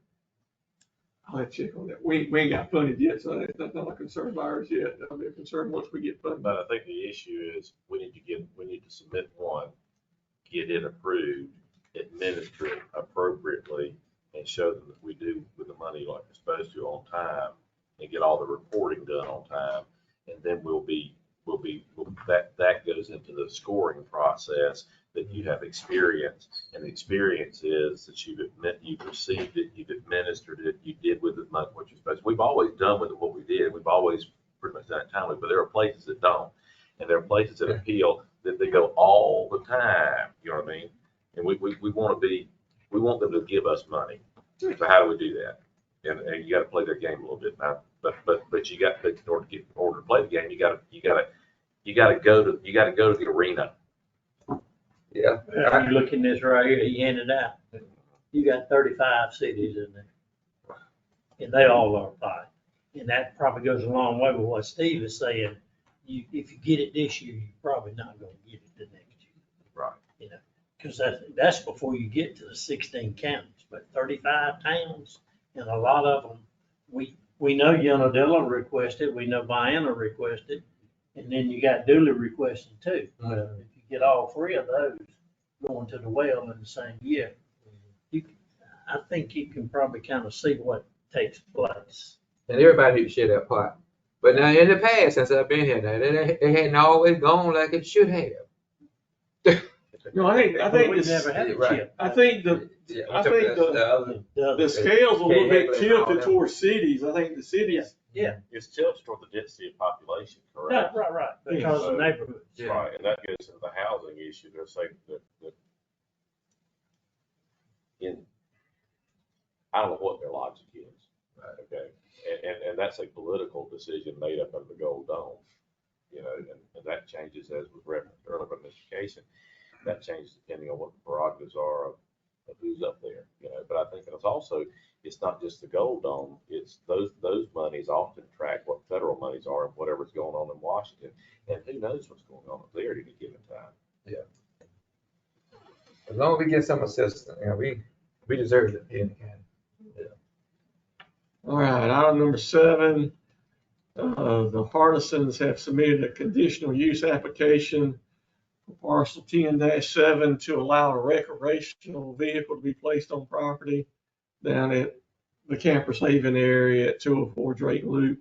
I'll have to check on that. We ain't got funded yet, so that's not a concern of ours yet. That'll be a concern once we get funded. But I think the issue is we need to submit one, get it approved, administer it appropriately, and show them that we do with the money like we're supposed to on time, and get all the reporting done on time, and then that goes into the scoring process, that you have experience, and the experience is that you've received it, you've administered it, you did with it what you're supposed to. We've always done with it what we did. We've always pretty much done it timely, but there are places that don't. And there are places that appeal that they go all the time, you know what I mean? And we want them to give us money. So how do we do that? And you gotta play their game a little bit now, but in order to play the game, you gotta go to the arena. Yeah. You look in this right here, you hand it out. You got 35 cities in there. And they all are fine. And that probably goes a long way with what Steve is saying. If you get it this year, you're probably not gonna get it the next year. Right. You know, because that's before you get to the 16 counties, but 35 towns, and a lot of them, we know Unadilla requested, we know Vienna requested, and then you got Dooley requesting too. Well, if you get all three of those going to the well in the same year, I think you can probably kind of see what takes place. And everybody needs to share that part. But now in the past, since I've been here now, it hadn't always gone like it should have. No, I think We never had a right. chip. I think the scale's a little bit tilted towards cities. I think the cities. Yeah. It's tilted toward the density of population, correct? Right, because of neighborhoods. Yeah. Right, and that goes into the housing issue. They're saying that I don't know what their logic is. Right. Okay, and that's a political decision made up under the Gold Dome, you know, and that changes, as was referenced earlier by Mr. Casey. That changes depending on what the prerogatives are of who's up there, you know. But I think it's not just the Gold Dome. It's those monies often track what federal monies are and whatever's going on in Washington, and who knows what's going on up there at any given time. Yeah. As long as we get some assistance, you know, we deserve it here in the county. All right, item number 7, the Hardisons have submitted a conditional use application for parcel 10-7 to allow a recreational vehicle to be placed on property down at the Campers Haven area at 204 Drake Loop.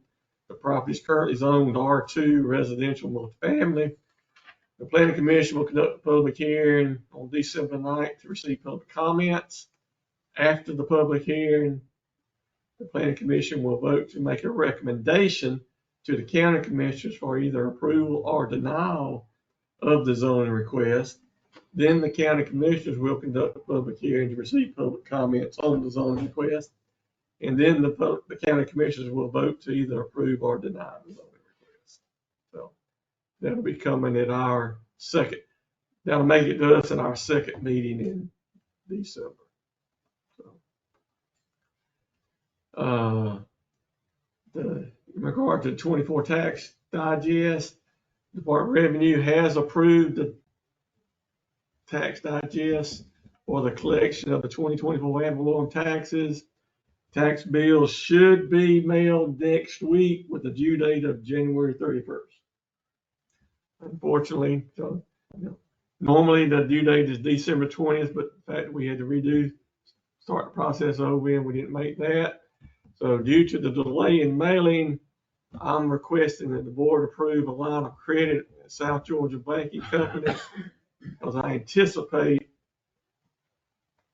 The property is currently zoned R2 residential multifamily. The planning commission will conduct a public hearing on December 9th to receive public comments. After the public hearing, the planning commission will vote to make a recommendation to the county commissioners for either approval or denial of the zoning request. Then the county commissioners will conduct a public hearing to receive public comments on the zoning request. And then the county commissioners will vote to either approve or deny the zoning request. So that'll be coming at that'll make it to us in our second meeting in December. In regard to 24 tax digest, Department of Revenue has approved the tax digest for the collection of the 2024 ad valorem taxes. Tax bills should be mailed next week with the due date of January 31st. Unfortunately, normally the due date is December 20th, but the fact that we had to start the process over and we didn't make that. So due to the delay in mailing, I'm requesting that the board approve a line of credit at South Georgia Banking Company because I anticipate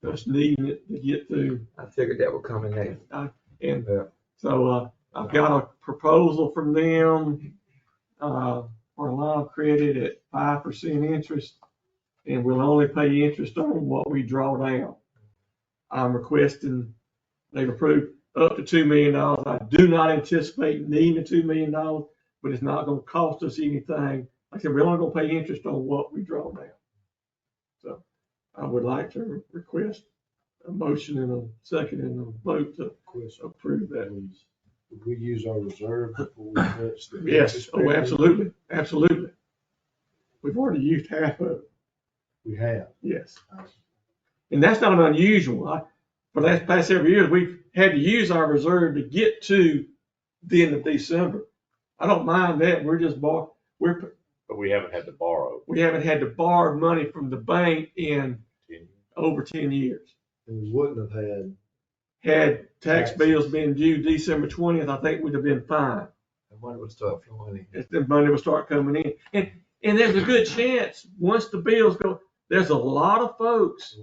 us needing it to get through. I figured that would come in there. So I've got a proposal from them for a line of credit at 5% interest, and we'll only pay interest on what we draw down. I'm requesting, they've approved up to $2 million. I do not anticipate needing $2 million, but it's not going to cost us anything. Like I said, we're only going to pay interest on what we draw down. So I would like to request a motion and a second and a vote to approve that. Would we use our reserve before we touch the? Yes, oh, absolutely, absolutely. We've already used half of it. We have. Yes. And that's not unusual. for the past several years, we've had to use our reserve to get to the end of December. I don't mind that. We're just But we haven't had to borrow. we haven't had to borrow money from the bank in over 10 years. And we wouldn't have Had tax bills been due December 20th, I think we'd have been fine. The money would start flowing in. The money will start coming in. And there's a good chance, once the bills go, there's a lot of folks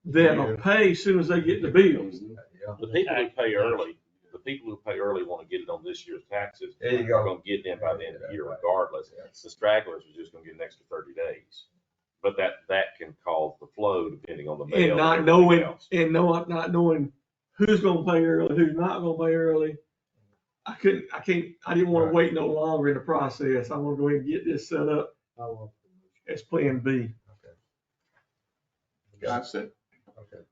that'll pay as soon as they get the bills. Yeah. The people who pay early, want to get it on this year's taxes. There you go. Are going to get it in by the end of the year regardless. The stragglers are just going to get an extra 30 days. But that can cause the flow depending on the mail. And not knowing who's gonna pay early, who's not gonna pay early. I didn't want to wait no longer in the process. I want to go ahead and get this set up as plan B. I said, Okay.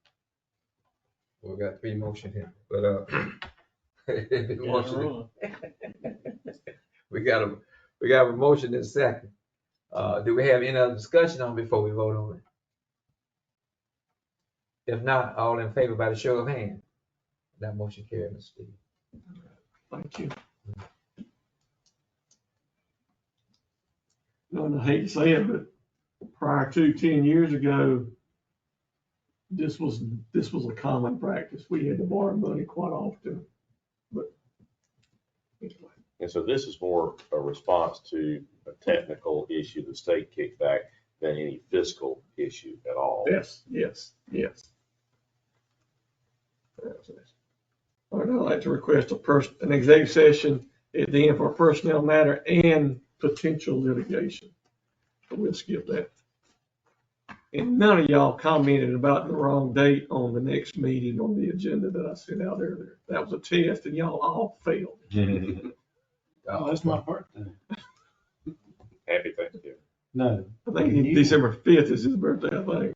We got 3 motions here, but, we got a motion in a second. Do we have any other discussion on before we vote on it? If not, all in favor by the show of hands. That motion carried, Mr. Steve. Thank you. No, and I hate to say it, but prior to 10 years ago, this was a common practice. We had to borrow money quite often. But anyway. And so this is more a response to a technical issue the state kicked back than any fiscal issue at all. Yes. All right, I'd like to request an executive session at the end for a personnel matter and potential litigation. But we'll skip that. And none of y'all commented about the wrong date on the next meeting on the agenda that I sent out earlier. That was a test and y'all all failed. Oh, that's my birthday. Happy Thanksgiving. No. I think December 5th is his birthday, I think.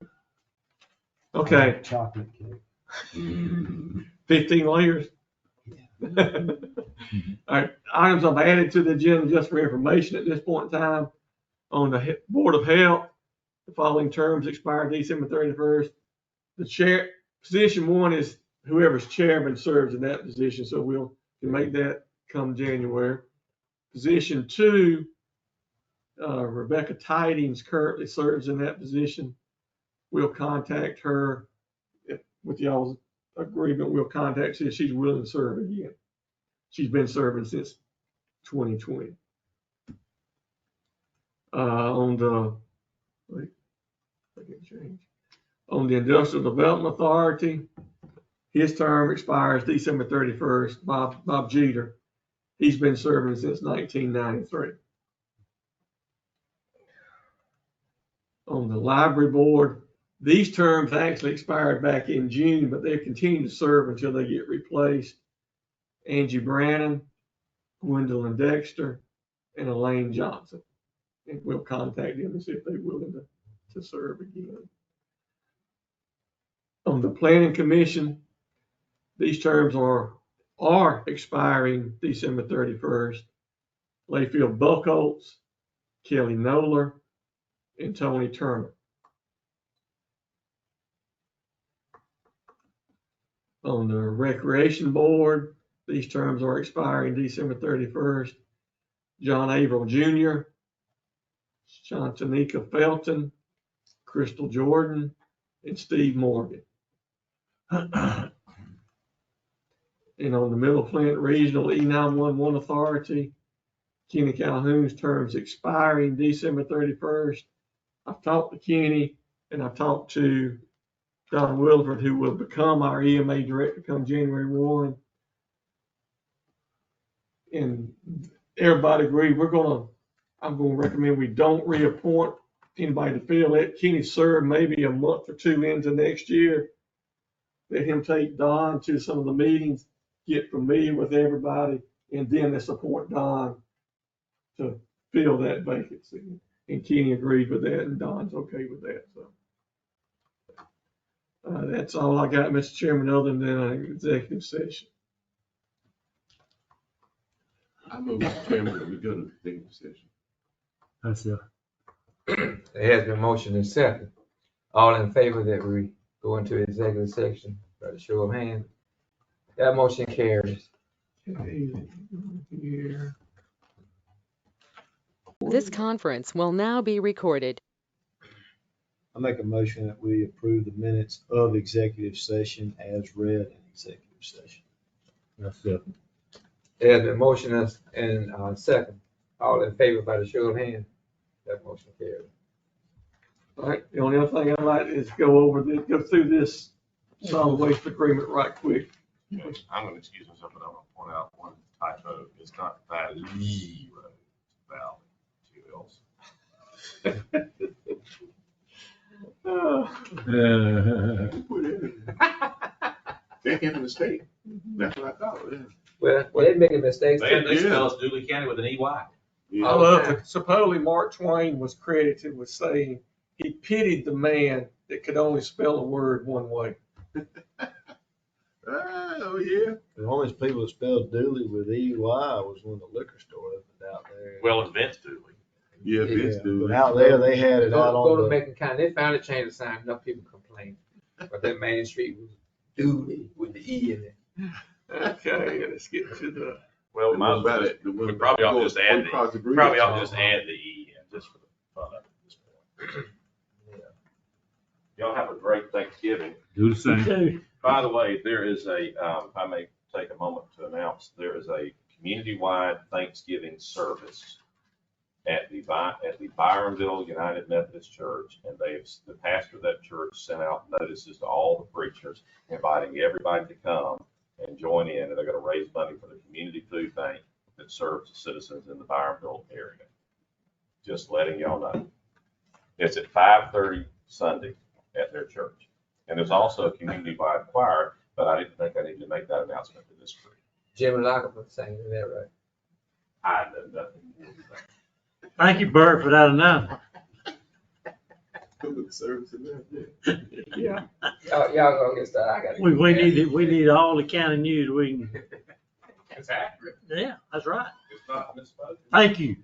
Okay, Chocolate cake. 15 layers. All right, items I've added to the agenda just for information at this point in time. On the Board of Health, the following terms expire December 31st. The chair, position 1 is whoever's chairman serves in that position, so we'll make that come January. Position 2, Rebecca Tidings currently serves in that position. We'll contact her with y'all's agreement. We'll contact her if she's willing to serve again. She's been serving since 2020. On the Industrial Development Authority, his term expires December 31st. Bob Jeter. He's been serving since 1993. On the Library Board, these terms actually expired back in June, but they continue to serve until they get replaced. Angie Brannon, Gwendolyn Dexter, and Elaine Johnson. And we'll contact them and see if they're willing to serve again. On the Planning Commission, these terms are expiring December 31st. Layfield Buckholz, Kelly Noller, and Tony Turner. On the Recreation Board, these terms are expiring December 31st. John Averill Jr., Shantanika Felton, Crystal Jordan, and Steve Morgan. And on the Middle Flint Regional E911 Authority, Kenny Calhoun's terms expiring December 31st. I've talked to Kenny and I've talked to Don Wilford, who will become our EMA director come January 1. And everybody agreed I'm going to recommend we don't reappoint anybody to fill it. Kenny served maybe a month or 2 into next year. Let him take Don to some of the meetings, get familiar with everybody, and then let's appoint Don to fill that vacancy. And Kenny agreed with that, and Don's okay with that. So that's all I got, Mr. Chairman, other than an executive session. I move, Mr. Chairman, that we go to executive session. That's it. There has been motion and second. All in favor that we go into executive session by the show of hands. That motion carries. Okay, here. This conference will now be recorded. I make a motion that we approve the minutes of executive session as read in executive session. There's been motion and second. All in favor by the show of hands. That motion carries. All right, the only other thing I'd like is go through this solid waste agreement right quick. Yes, I'm gonna excuse myself, but I want to point out one typo. It's not Valley Road, it's Valley, two L's. They had a mistake. That's what I thought. Yeah. Well, they making mistakes. They spell us Dooley County with an EY. I Yeah. love it. Supposedly Mark Twain was credited with saying he pitied the man that could only spell a word one way. Oh, yeah. The only people that spelled Dooley with EY was when the liquor store opened out there. Well, it's Vince Dooley. Yeah, Vince But Dooley. out there, they had it out Go on to the, Macon County, they finally changed the sign, enough people complained. But that Main Street was Dooley with the E in it. Okay, let's get to the, Well, we might as well just- we probably ought to just add the, probably ought to just add the E in just for the fun of it at this point. Y'all have a great Thanksgiving. Do the same. Two. By the way, there is a, if I may take a moment to announce, there is a community-wide Thanksgiving service at the Byronville United Methodist Church, and the pastor of that church sent out notices to all the preachers, inviting everybody to come and join in, and they're gonna raise money for the community food bank that serves the citizens in the Byronville area. Just letting y'all know. It's at 5:30 Sunday at their church. And there's also a community-wide choir, but I didn't think I needed to make that announcement to this group. Jimmy Lockhart was saying that, right? I know nothing more than that. Thank you, Bert, for that announcement. Public service in there. yeah. Y'all gonna get started. I gotta. We need all the county news we can, It's accurate. yeah, that's right. It's not misspoken. Thank you.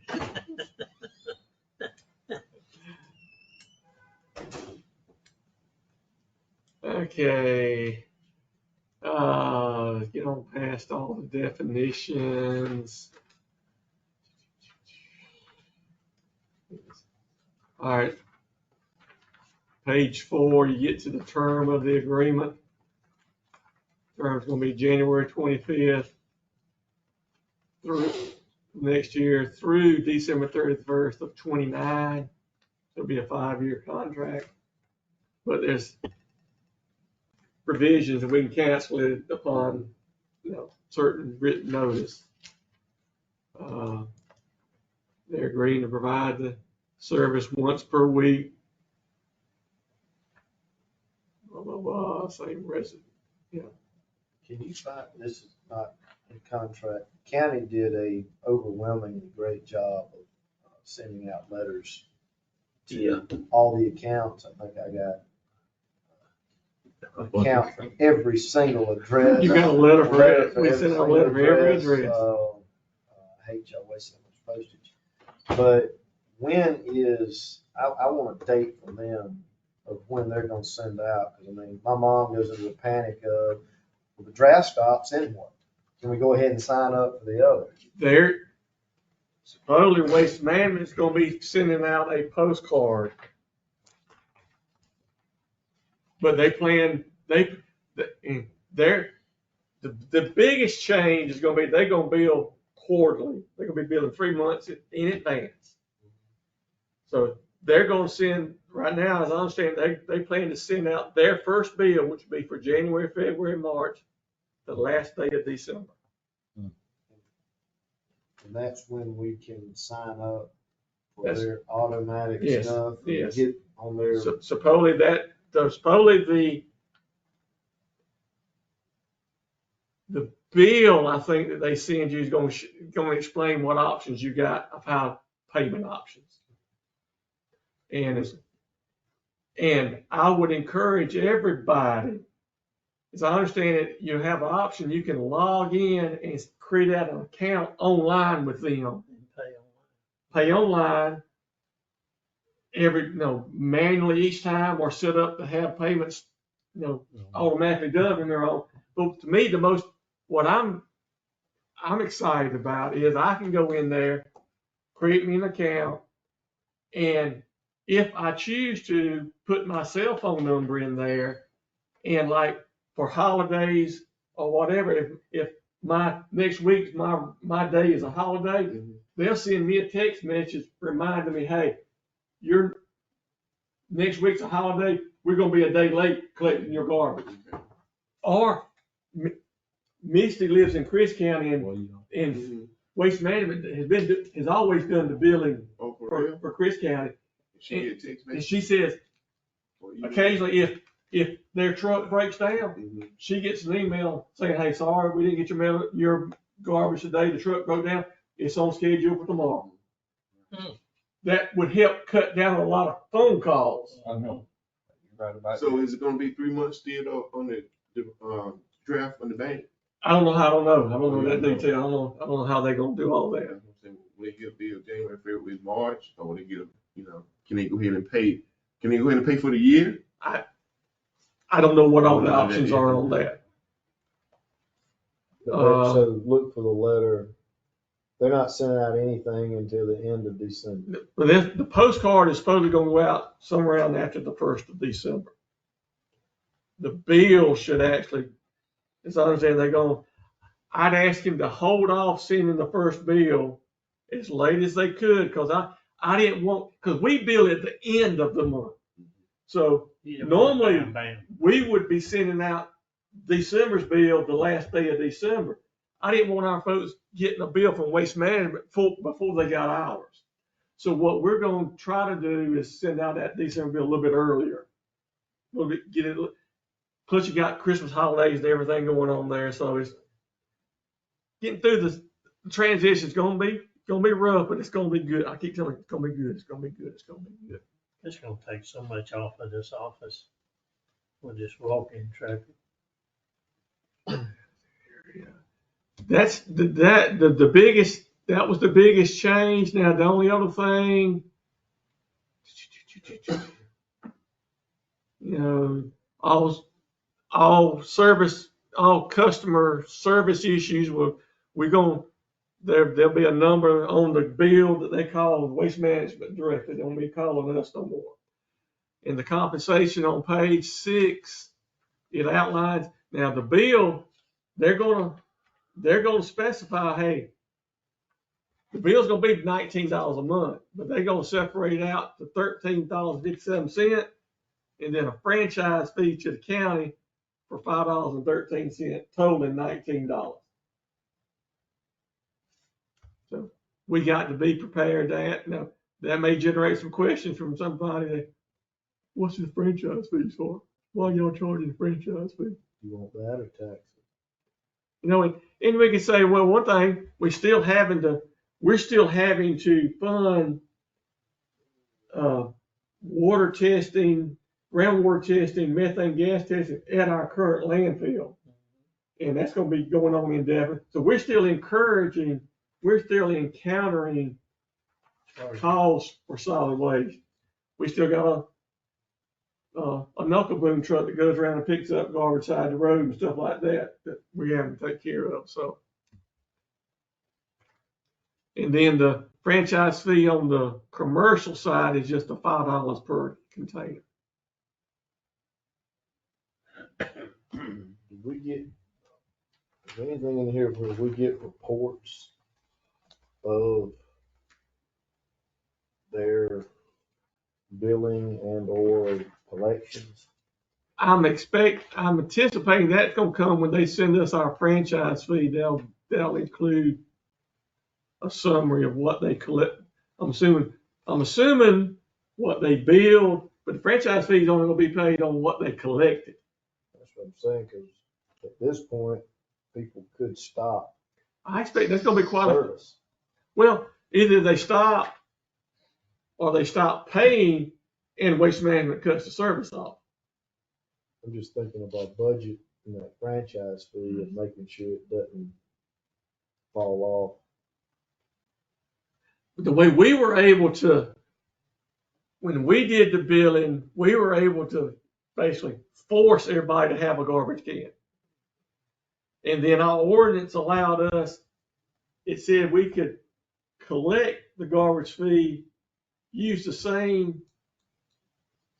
Okay. Get on past all the definitions. All right. Page 4, you get to the term of the agreement. Term's gonna be January 25th through next year through December 31st of 29. It'll be a 5-year contract, but there's provisions that we can cancel it upon, certain written notice. They're agreeing to provide the service once per week. Blah, blah, blah, same resident. can you find, this is not in contract, county did a overwhelmingly great job of sending out letters to all the accounts. I think I got an account from every single address. You got a letter for we sent out a letter for every address. I hate y'all wasting so much postage. But when is, I want a date from them of when they're gonna send out, because I mean, my mom goes into a panic of, well, the draft stops, then what? Can we go ahead and sign up for the other? They're supposedly Waste Management's gonna be sending out a postcard. But they plan, the biggest change is gonna be, they're gonna bill quarterly. They're gonna be billing 3 months in advance. So they're gonna send, right now, as I understand, they plan to send out their first bill, which will be for January, February, March, the last day of December. And that's when we can sign up for That's- their automatic Yes, stuff. And yes. get on their, So supposedly the bill, I think that they send you is going to explain what options you got of how payment options. And I would encourage everybody, as I understand it, you have an option, you can log in and create an account online with them. Pay online manually each time, or set up to have payments automatically done when they're on. But to me, what I'm excited about is I can go in there, create me an account, and if I choose to put my cell phone number in there, and like for holidays or whatever, if my next week my day is a holiday, they'll send me a text message reminding me, hey, your next week's a holiday, we're gonna be a day late collecting your garbage. Or Misty lives in Chris County, and Waste Management has always done the billing for Chris County. And she says occasionally if their truck breaks down, she gets an email saying, hey, sorry, we didn't get your garbage today. The truck broke down. It's on schedule for tomorrow. That would help cut down a lot of phone calls. I know. You're right about So that. is it gonna be 3 months still on the draft on the bank? I don't know that detail. I don't know how they're gonna do all that. Will they get a bill January, February, March, or will they get can they go ahead and pay? Can they go ahead and pay for the year? I don't know what all the options are on that. So look for the letter. They're not sending out anything until the end of December. But the postcard is supposed to go out somewhere around after the 1st of December. The bill should actually, as I understand, I'd ask him to hold off sending the first bill as late as they could, because I didn't want, because we bill at the end of the month. So normally we would be sending out December's bill the last day of December. I didn't want our folks getting a bill from Waste Management before they got ours. So what we're going to try to do is send out that December bill a little bit earlier. Plus you got Christmas holidays and everything going on there. So it's getting through the transition. It's going to be rough, but it's going to be good. I keep telling you, it's going to be good. It's going to be good. It's going to be good. It's gonna take so much off of this office with this walk-in traffic. That's the biggest. That was the biggest change. Now the only other thing, all customer service issues. There'll be a number on the bill that they call Waste Management directly. They won't be calling us no more. And the compensation on page 6, it outlines, now the bill, they're gonna specify, hey, the bill's gonna be $19 a month, but they're gonna separate out the $13.57 and then a franchise fee to the county for $5.13, totaling $19. So we got to be prepared that. Now, that may generate some questions from somebody. What's the franchise fees for? Why are y'all charging the franchise fee? You want that or taxes? And we can say, well, one thing, we're still having to fund water testing, groundwater testing, methane gas testing at our current landfill. And that's going to be going on indefinitely. So we're still encountering calls for solid waste. We still got a knuckle boom truck that goes around and picks up garbage side the road and stuff like that we have to take care of. So, and then the franchise fee on the commercial side is just $5 per container. Did we get, is there anything in here where we get reports of their billing and or collections? I'm anticipating that's going to come when they send us our franchise fee. They'll include a summary of what they collect. I'm assuming what they billed, but the franchise fee is only going to be paid on what they collected. That's what I'm saying, because at this point, people could stop I expect that's going to be quite service. Well, either they stop or they stop paying and Waste Management cuts the service off. I'm just thinking about budget and that franchise fee and making sure it doesn't fall off. But the way we were able to, when we did the billing, we were able to basically force everybody to have a garbage can. And then our ordinance allowed us, it said we could collect the garbage fee, use the same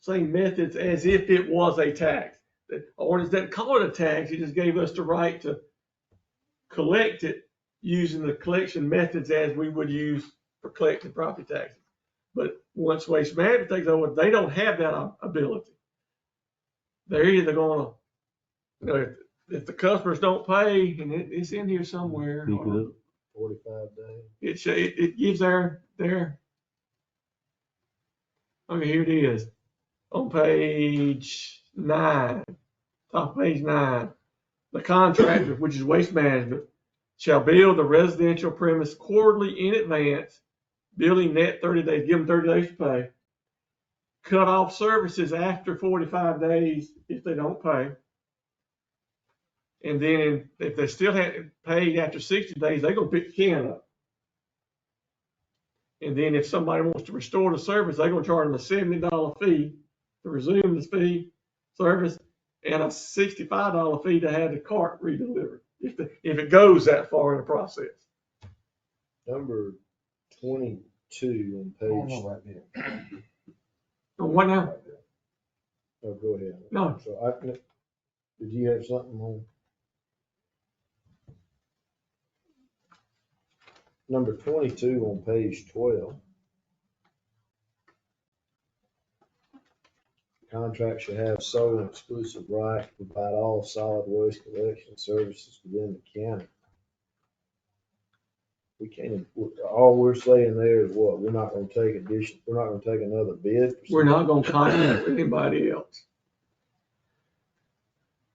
methods as if it was a tax. The ordinance didn't call it a tax, it just gave us the right to collect it using the collection methods as we would use for collecting property taxes. But once Waste Management takes over, they don't have that ability. They're either gonna, if the customers don't pay, and it's in here somewhere. 45 days. It gives their, okay, here it is. On page 9, top of page 9, the contractor, which is Waste Management, shall bill the residential premise quarterly in advance, billing net 30 days, give them 30 days to pay. Cut off services after 45 days if they don't pay. And then if they still haven't paid after 60 days, they're going to pick the can up. And then if somebody wants to restore the service, they're going to charge them a $70 fee to resume the service and a $65 fee to have the cart redelivered if it goes that far in the process. Number 22 on page. right there. What now? Oh, go ahead. No. So did you have something on? Number 22 on page 12. Contract should have sole and exclusive right to provide all solid waste collection services within the county. We can't, all we're saying there is what? We're not gonna take another bid. We're not going to contract with anybody else.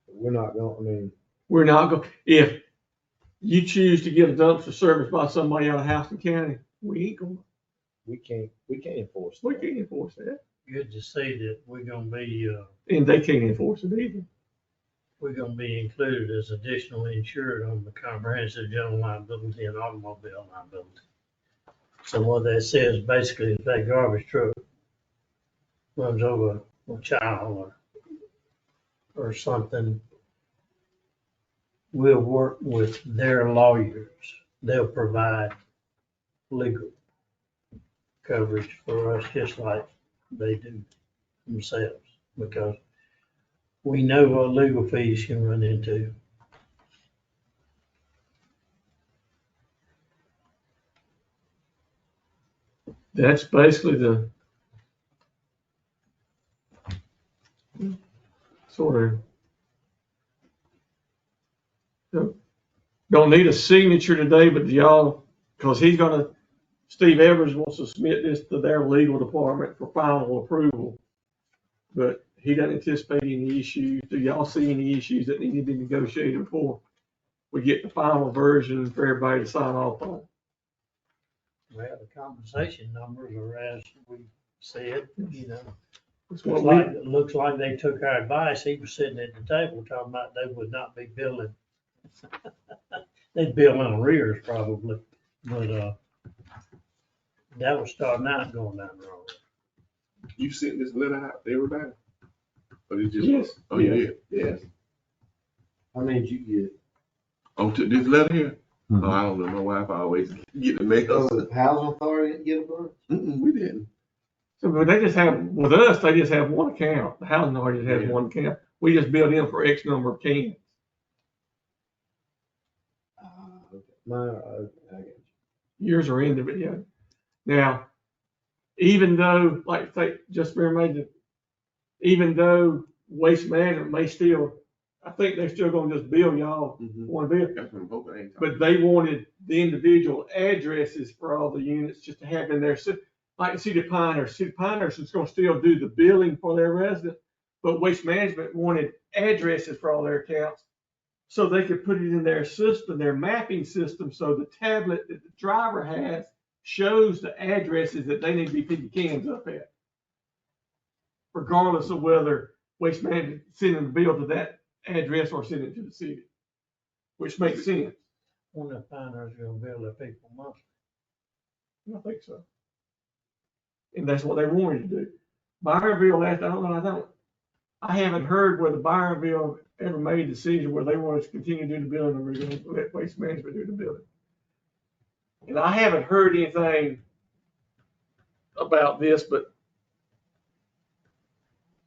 We're not gonna, We're not going, if you choose to get a dumpster service by somebody out of Houston County, we ain't going, we can't enforce we that. can't enforce that. Good to see that we're gonna be, And they can't enforce it either. we're gonna be included as additionally insured on the comprehensive general liability and automobile liability. So what that says basically is that garbage truck runs over a child or something, we'll work with their lawyers. They'll provide legal coverage for us just like they do themselves, because we know what legal fees can run into. That's basically the sort of, don't need a signature today, but y'all, because Steve Evers wants to submit this to their legal department for final approval. But he doesn't anticipate any issues. Do y'all see any issues that need to be negotiated before we get the final version for everybody to sign off on? Well, the compensation numbers are as we said, That's what we, looks like they took our advice. He was sitting at the table talking about they would not be billing. They'd bill in arrears probably, but, that was starting out going down the road. You sent this letter out to everybody? Or you just? Yes. Oh, you did? Yes. How many did you get? Oh, to this letter here? Oh, I don't know. My wife always get the mail. Oh, the housing authority didn't get a bunch? We didn't. so but they just have, with us, they just have one account. The housing authority just has one account. We just bill in for X number of cans. Okay. I got you. Yours are individual. Now, even though, like, say, just remember, even though Waste Management may still, I think they're still gonna just bill y'all one bill. That's what I'm hoping. I ain't But they wanted the individual addresses for all the units just to have in there. Like City of Pinehurst is gonna still do the billing for their residents, but Waste Management wanted addresses for all their accounts so they could put it in their system, their mapping system, so the tablet that the driver has shows the addresses that they need to be picking cans up at, regardless of whether Waste Management sending the bill to that address or sending it to the city, which makes sense. Wonder if Pinehurst's gonna bill their people monthly. I think so. And that's what they wanted to do. Byronville, I haven't heard where the Byronville ever made a decision where they want us to continue to do the building, or we're gonna let Waste Management do the building. And I haven't heard anything about this, but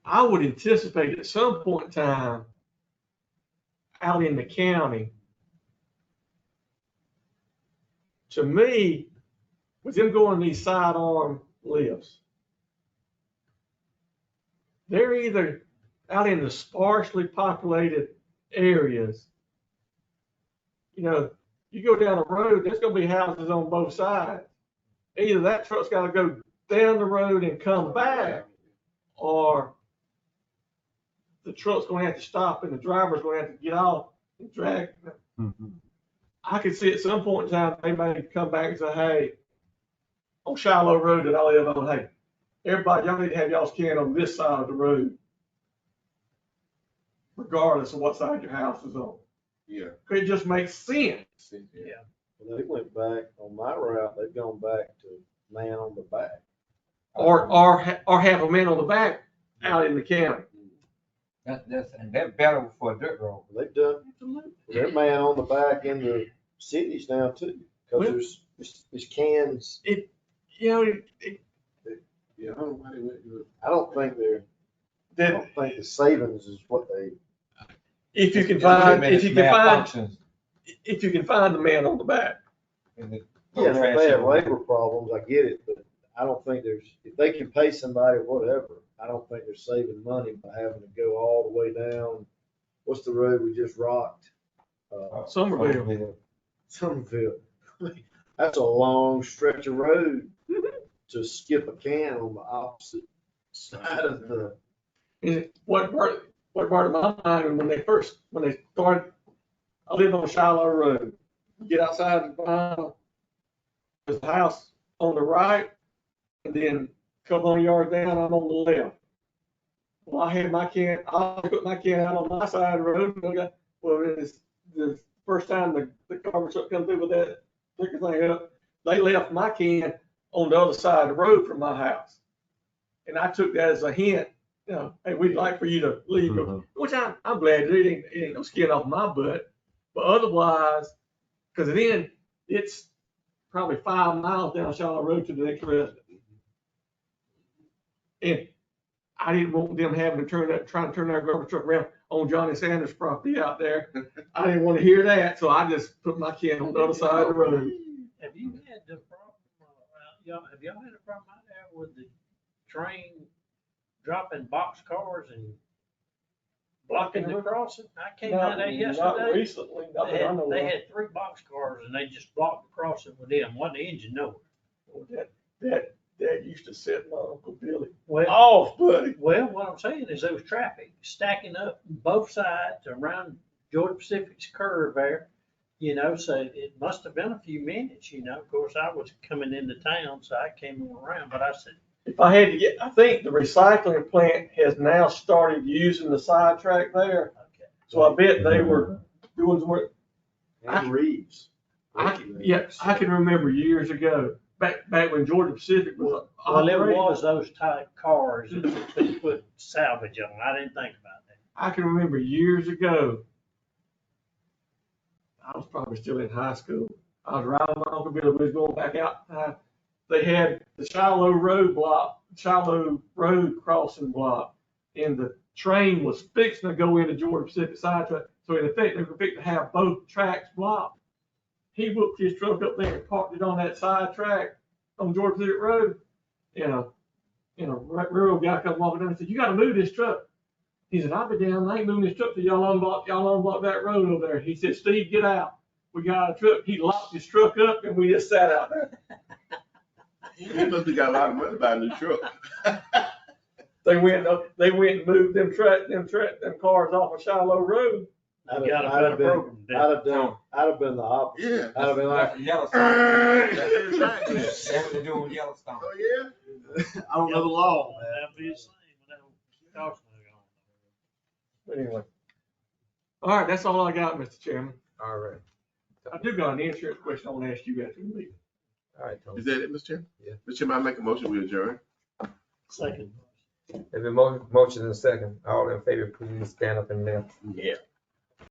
I would anticipate at some point in time out in the county, to me, with them going these sidearm lifts, they're either out in the sparsely populated areas. You know, you go down the road, there's gonna be houses on both sides. Either that truck's gotta go down the road and come back, or the truck's gonna have to stop and the driver's gonna have to get off and drag. I could see at some point in time, they may come back and say, hey, on Shiloh Road that I live on, hey, everybody, y'all need to have y'all's can on this side of the road, regardless of what side your house is on. Yeah. It just makes sense. Well, they went back on my route, they've gone back to man on the back. Or have a man on the back out in the county. That's better for a dirt road. They've done, they're man on the back in the cities now too, because there's cans. You know, Yeah, I don't know why they went to it. I don't think the savings is what they. if you can find the man on the back. Yeah, if they have labor problems, I get it, but I don't think if they can pay somebody whatever, I don't think they're saving money by having to go all the way down. What's the road we just rocked? Somerville. Somerville. That's a long stretch of road to skip a can on the opposite side of the. What part of my mind when they started, I lived on Shiloh Road. You get outside there's a house on the right, and then a couple of yards down, I'm on the left. Well, I put my can out on my side of the road. Well, it's the first time the garbage truck come through with that picker thing up, they left my can on the other side of the road from my house. And I took that as a hint, you know, hey, we'd like for you to leave, which I'm glad it ain't no skin off my butt. But otherwise, because then it's probably 5 miles down Shiloh Road to the next resident. And I didn't want them having to try to turn their garbage truck around on Johnny Sanders' property out there. I didn't want to hear that, so I just put my can on the other side of the road. Have you had the problem, have y'all had a problem out there with the train dropping box cars and blocking the crossing? I came out there yesterday. Not recently. They had 3 box cars and they just blocked the crossing with them. Wasn't the engine nowhere. That used to set my Uncle Billy Well, off, buddy. Well, what I'm saying is those traffic stacking up both sides around Georgia Pacific's curve there, you know, so it must have been a few minutes, you know. Of course, I was coming into town, so I came around, but I said, If I had to I think the recycling plant has now started using the sidetrack there. okay. So I bet they were doing some work. And Reeves. I can remember years ago, back when Georgia Pacific was. Well, it was those type cars that they put salvage on. I didn't think about that. I can remember years ago, I was probably still in high school. I was riding my Uncle Billy, we was going back out. They had the Shiloh Road crossing block, and the train was fixing to go into Georgia Pacific sidetrack. So in effect, they were fixing to have both tracks blocked. He whooped his truck up there and parked it on that side track on Georgia Pacific Road. And a rural guy come walking down and said, "You got to move this truck." He said, "I'll be down. I ain't moving this truck till y'all unblock that road over there." He said, "Steve, get out. We got a truck." He locked his truck up and we just sat out there. He must have got a lot of money buying the truck. They went and moved them cars off of Shiloh Road. I'd You got a better program. I'd have been the opposite. Yeah. I'd have been like, Yellowstone. That's what they do in Yellowstone. Oh, yeah? I don't know the law, man. That'd be the same without caution on. But anyway. All right, that's all I got, Mr. Chairman. All right. I do got an insurance question I want to ask you after the meeting. All right, Tony. Is that it, Mr. Chairman? Yeah. Mr. Chairman, I make a motion, we adjourn. Second. There's been motion and second. All in favor, please stand up and left. Yeah.